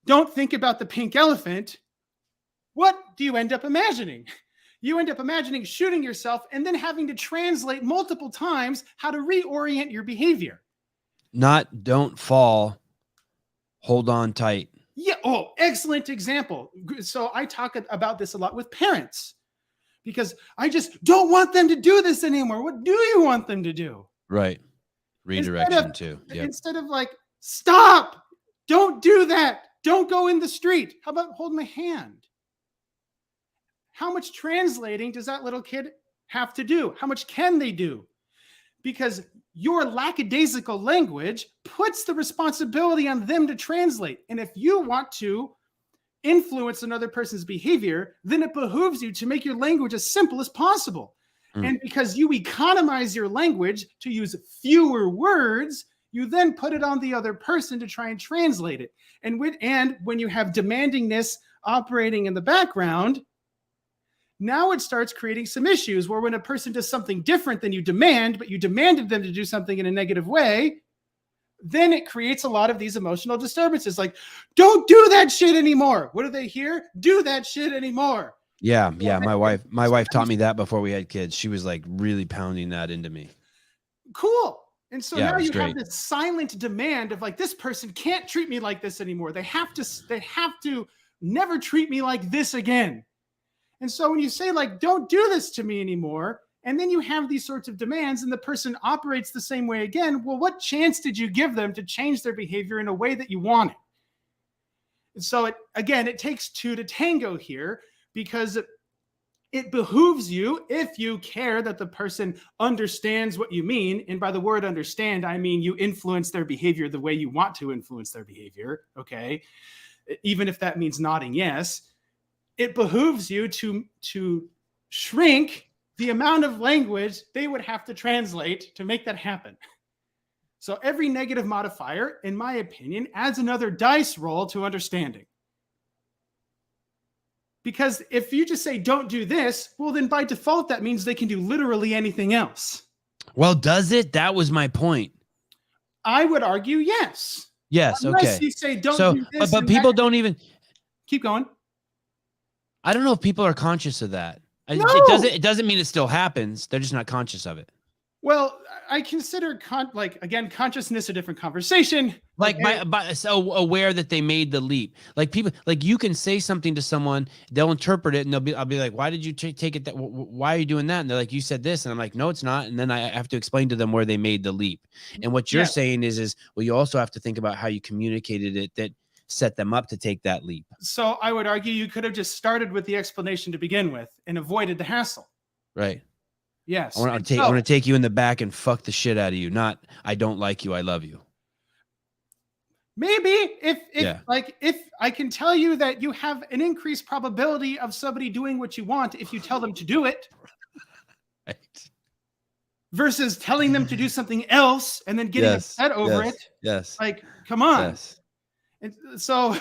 don't think about the pink elephant," what do you end up imagining? You end up imagining shooting yourself and then having to translate multiple times how to reorient your behavior. Not "don't fall, hold on tight." Yeah. Oh, excellent example. So I talk about this a lot with parents because I just don't want them to do this anymore. What do you want them to do? Right. Redirection too. Yep. Instead of like, "Stop, don't do that. Don't go in the street." How about hold my hand? How much translating does that little kid have to do? How much can they do? Because your lackadaisical language puts the responsibility on them to translate. And if you want to influence another person's behavior, then it behooves you to make your language as simple as possible. And because you economize your language to use fewer words, you then put it on the other person to try and translate it. And when you have demandingness operating in the background, now it starts creating some issues where when a person does something different than you demand, but you demanded them to do something in a negative way, then it creates a lot of these emotional disturbances. Like, don't do that shit anymore. What do they hear? Do that shit anymore. Yeah. My wife taught me that before we had kids. She was like really pounding that into me. Cool. And so now you great. have this silent demand of like, this person can't treat me like this anymore. They have to never treat me like this again. And so when you say like, don't do this to me anymore, and then you have these sorts of demands and the person operates the same way again, well, what chance did you give them to change their behavior in a way that you wanted? And so it takes two to tango here, because it behooves you, if you care that the person understands what you mean, and by the word understand, I mean you influence their behavior the way you want to influence their behavior, okay? Even if that means nodding yes, it behooves you to shrink the amount of language they would have to translate to make that happen. So every negative modifier, in my opinion, adds another dice roll to understanding. Because if you just say, don't do this, well, then by default, that means they can do literally anything else. Well, does it? That was my point. I would argue yes. Yes. Unless okay. you say, don't do this. But people don't even. Keep going. I don't know if people are conscious of that. No. It doesn't mean it still happens. They're just not conscious of it. Well, I consider consciousness a different conversation. Like so aware that they made the leap. Like people, like you can say something to someone, they'll interpret it, and I'll be like, "Why did you take it that? Why are you doing that?" And they're like, "You said this," and I'm like, "No, it's not." And then I have to explain to them where they made the leap. And what you're saying is, well, you also have to think about how you communicated it that set them up to take that leap. So I would argue you could have just started with the explanation to begin with and avoided the hassle. Right. Yes. I want to take you in the back and fuck the shit out of you. Not, I don't like you, I love you. Maybe if I can tell you that you have an increased probability of somebody doing what you want if you tell them to do it. Right. Versus telling them to do something else and then getting upset over it. Yes. Like, come on. Yes. And so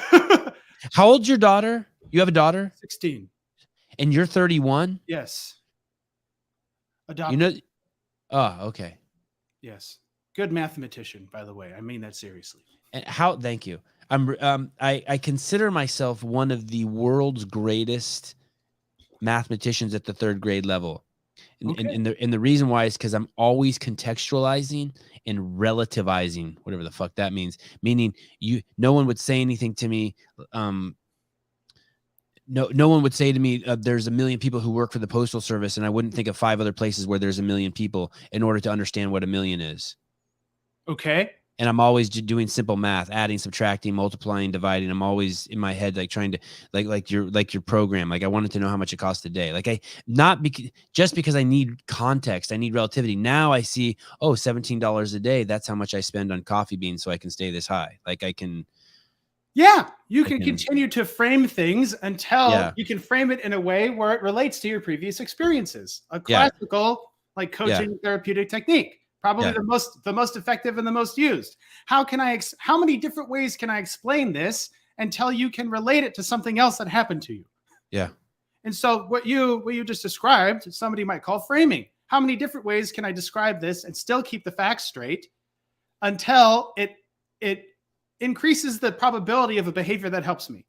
how old's your daughter? You have a daughter? 16. And you're 31? Yes. Adopted. You know, oh, okay. Yes. Good mathematician, by the way. I mean that seriously. And thank you. I consider myself one of the world's greatest mathematicians at the third grade level. And the reason why is because I'm always contextualizing and relativizing, whatever the fuck that means. Meaning no one would say anything to me. No one would say to me, there's 1 million people who work for the Postal Service, and I wouldn't think of 5 other places where there's 1 million people in order to understand what 1 million is. Okay. And I'm always doing simple math, adding, subtracting, multiplying, dividing. I'm always in my head, like trying to like your program. Like I wanted to know how much it costs a day. Like just because I need context, I need relativity. Now I see, $17 a day. That's how much I spend on coffee beans so I can stay this high. Like I can. Yeah, you can continue to frame things until you can frame it in a way where it relates to your previous experiences. A classical like coaching therapeutic technique, probably the most effective and the most used. How many different ways can I explain this until you can relate it to something else that happened to you? Yeah. And so what you just described, somebody might call framing. How many different ways can I describe this and still keep the facts straight until it increases the probability of a behavior that helps me?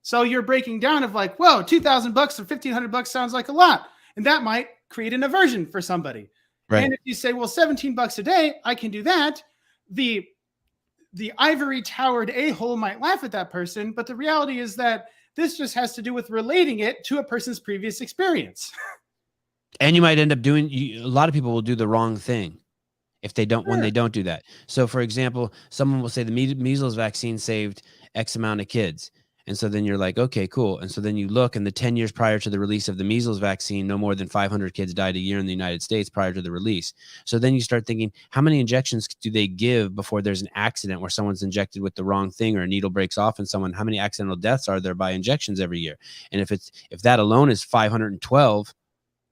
So you're breaking down of like, whoa, $2,000 or $1,500 sounds like a lot. And that might create an aversion for somebody. Right. And if you say, well, $17 a day, I can do that. The ivory towered a-hole might laugh at that person. But the reality is that this just has to do with relating it to a person's previous experience. And you might end up a lot of people will do the wrong thing. If they don't, when they don't do that. So for example, someone will say the measles vaccine saved X amount of kids. And so then you're like, okay, cool. And so then you look, and the 10 years prior to the release of the measles vaccine, no more than 500 kids died a year in the United States prior to the release. So then you start thinking, how many injections do they give before there's an accident where someone's injected with the wrong thing or a needle breaks off and someone, how many accidental deaths are there by injections every year? And if that alone is 512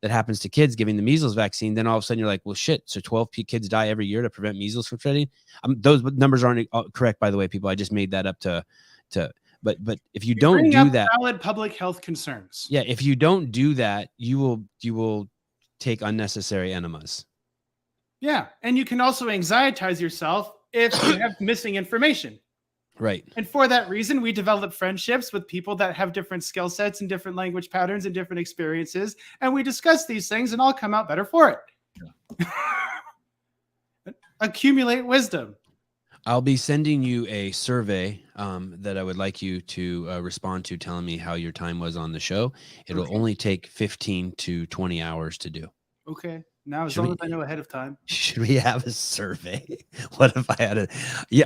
that happens to kids giving the measles vaccine, then all of a sudden you're like, well, shit. So 12 kids die every year to prevent measles from spreading. Those numbers aren't correct, by the way, people. I just made that up but if you don't do that, valid public health concerns. Yeah, if you don't do that, you will take unnecessary enemas. Yeah, and you can also anxietize yourself if you have missing information. Right. And for that reason, we develop friendships with people that have different skill sets and different language patterns and different experiences, and we discuss these things and all come out better for it. Yeah. Accumulate wisdom. I'll be sending you a survey that I would like you to respond to, telling me how your time was on the show. It'll only take 15 to 20 hours to do. Okay. Now, as long as I know ahead of time. Should we have a survey? What if I had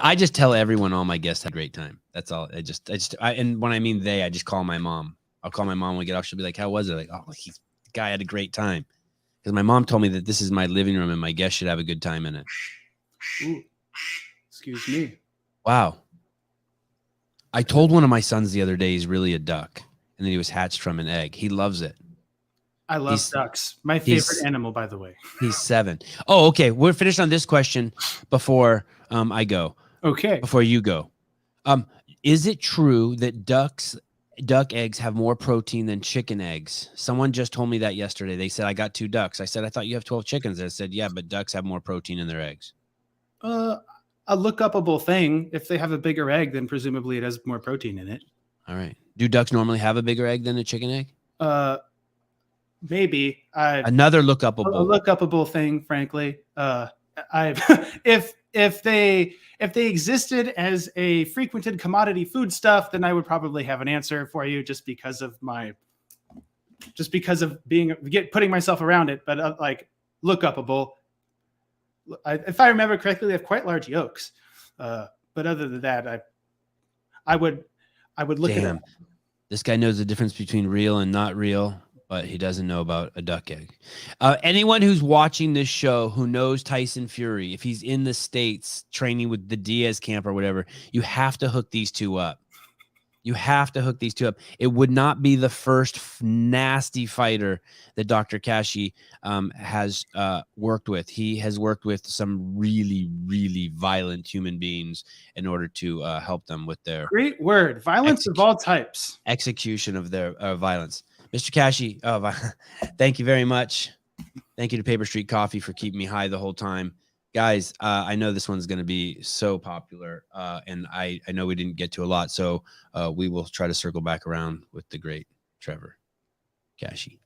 I just tell everyone, all my guests had a great time. That's all. And when I mean they, I just call my mom. I'll call my mom when we get off. She'll be like, how was it? Like, oh, the guy had a great time. Because my mom told me that this is my living room and my guests should have a good time in it. Ooh. Excuse me. Wow. I told one of my sons the other day he's really a duck, and then he was hatched from an egg. He loves it. I love ducks. My favorite animal, by the way. He's 7. Oh, okay. We're finished on this question before I go. Okay. Before you go. Is it true that duck eggs have more protein than chicken eggs? Someone just told me that yesterday. They said, I got 2 ducks. I said, I thought you have 12 chickens. I said, yeah, but ducks have more protein in their eggs. A look-upable thing. If they have a bigger egg, then presumably it has more protein in it. All right. Do ducks normally have a bigger egg than a chicken egg? Maybe. Another look-upable. A look-upable thing, frankly. If they existed as a frequented commodity foodstuff, then I would probably have an answer for you, just because of putting myself around it. But like look-upable. If I remember correctly, they have quite large yolks. But other than that, I would look at it. This guy knows the difference between real and not real, but he doesn't know about a duck egg. Anyone who's watching this show who knows Tyson Fury, if he's in the States training with the Diaz camp or whatever, you have to hook these two up. You have to hook these two up. It would not be the first nasty fighter that Dr. Cashy has worked with. He has worked with some really, really violent human beings in order to help them with their great word, violence of all types, execution of their violence. Mr. Cashy, thank you very much. Thank you to Paper Street Coffee for keeping me high the whole time. Guys, I know this one's going to be so popular, and I know we didn't get to a lot, so we will try to circle back around with the great Trevor Kashey.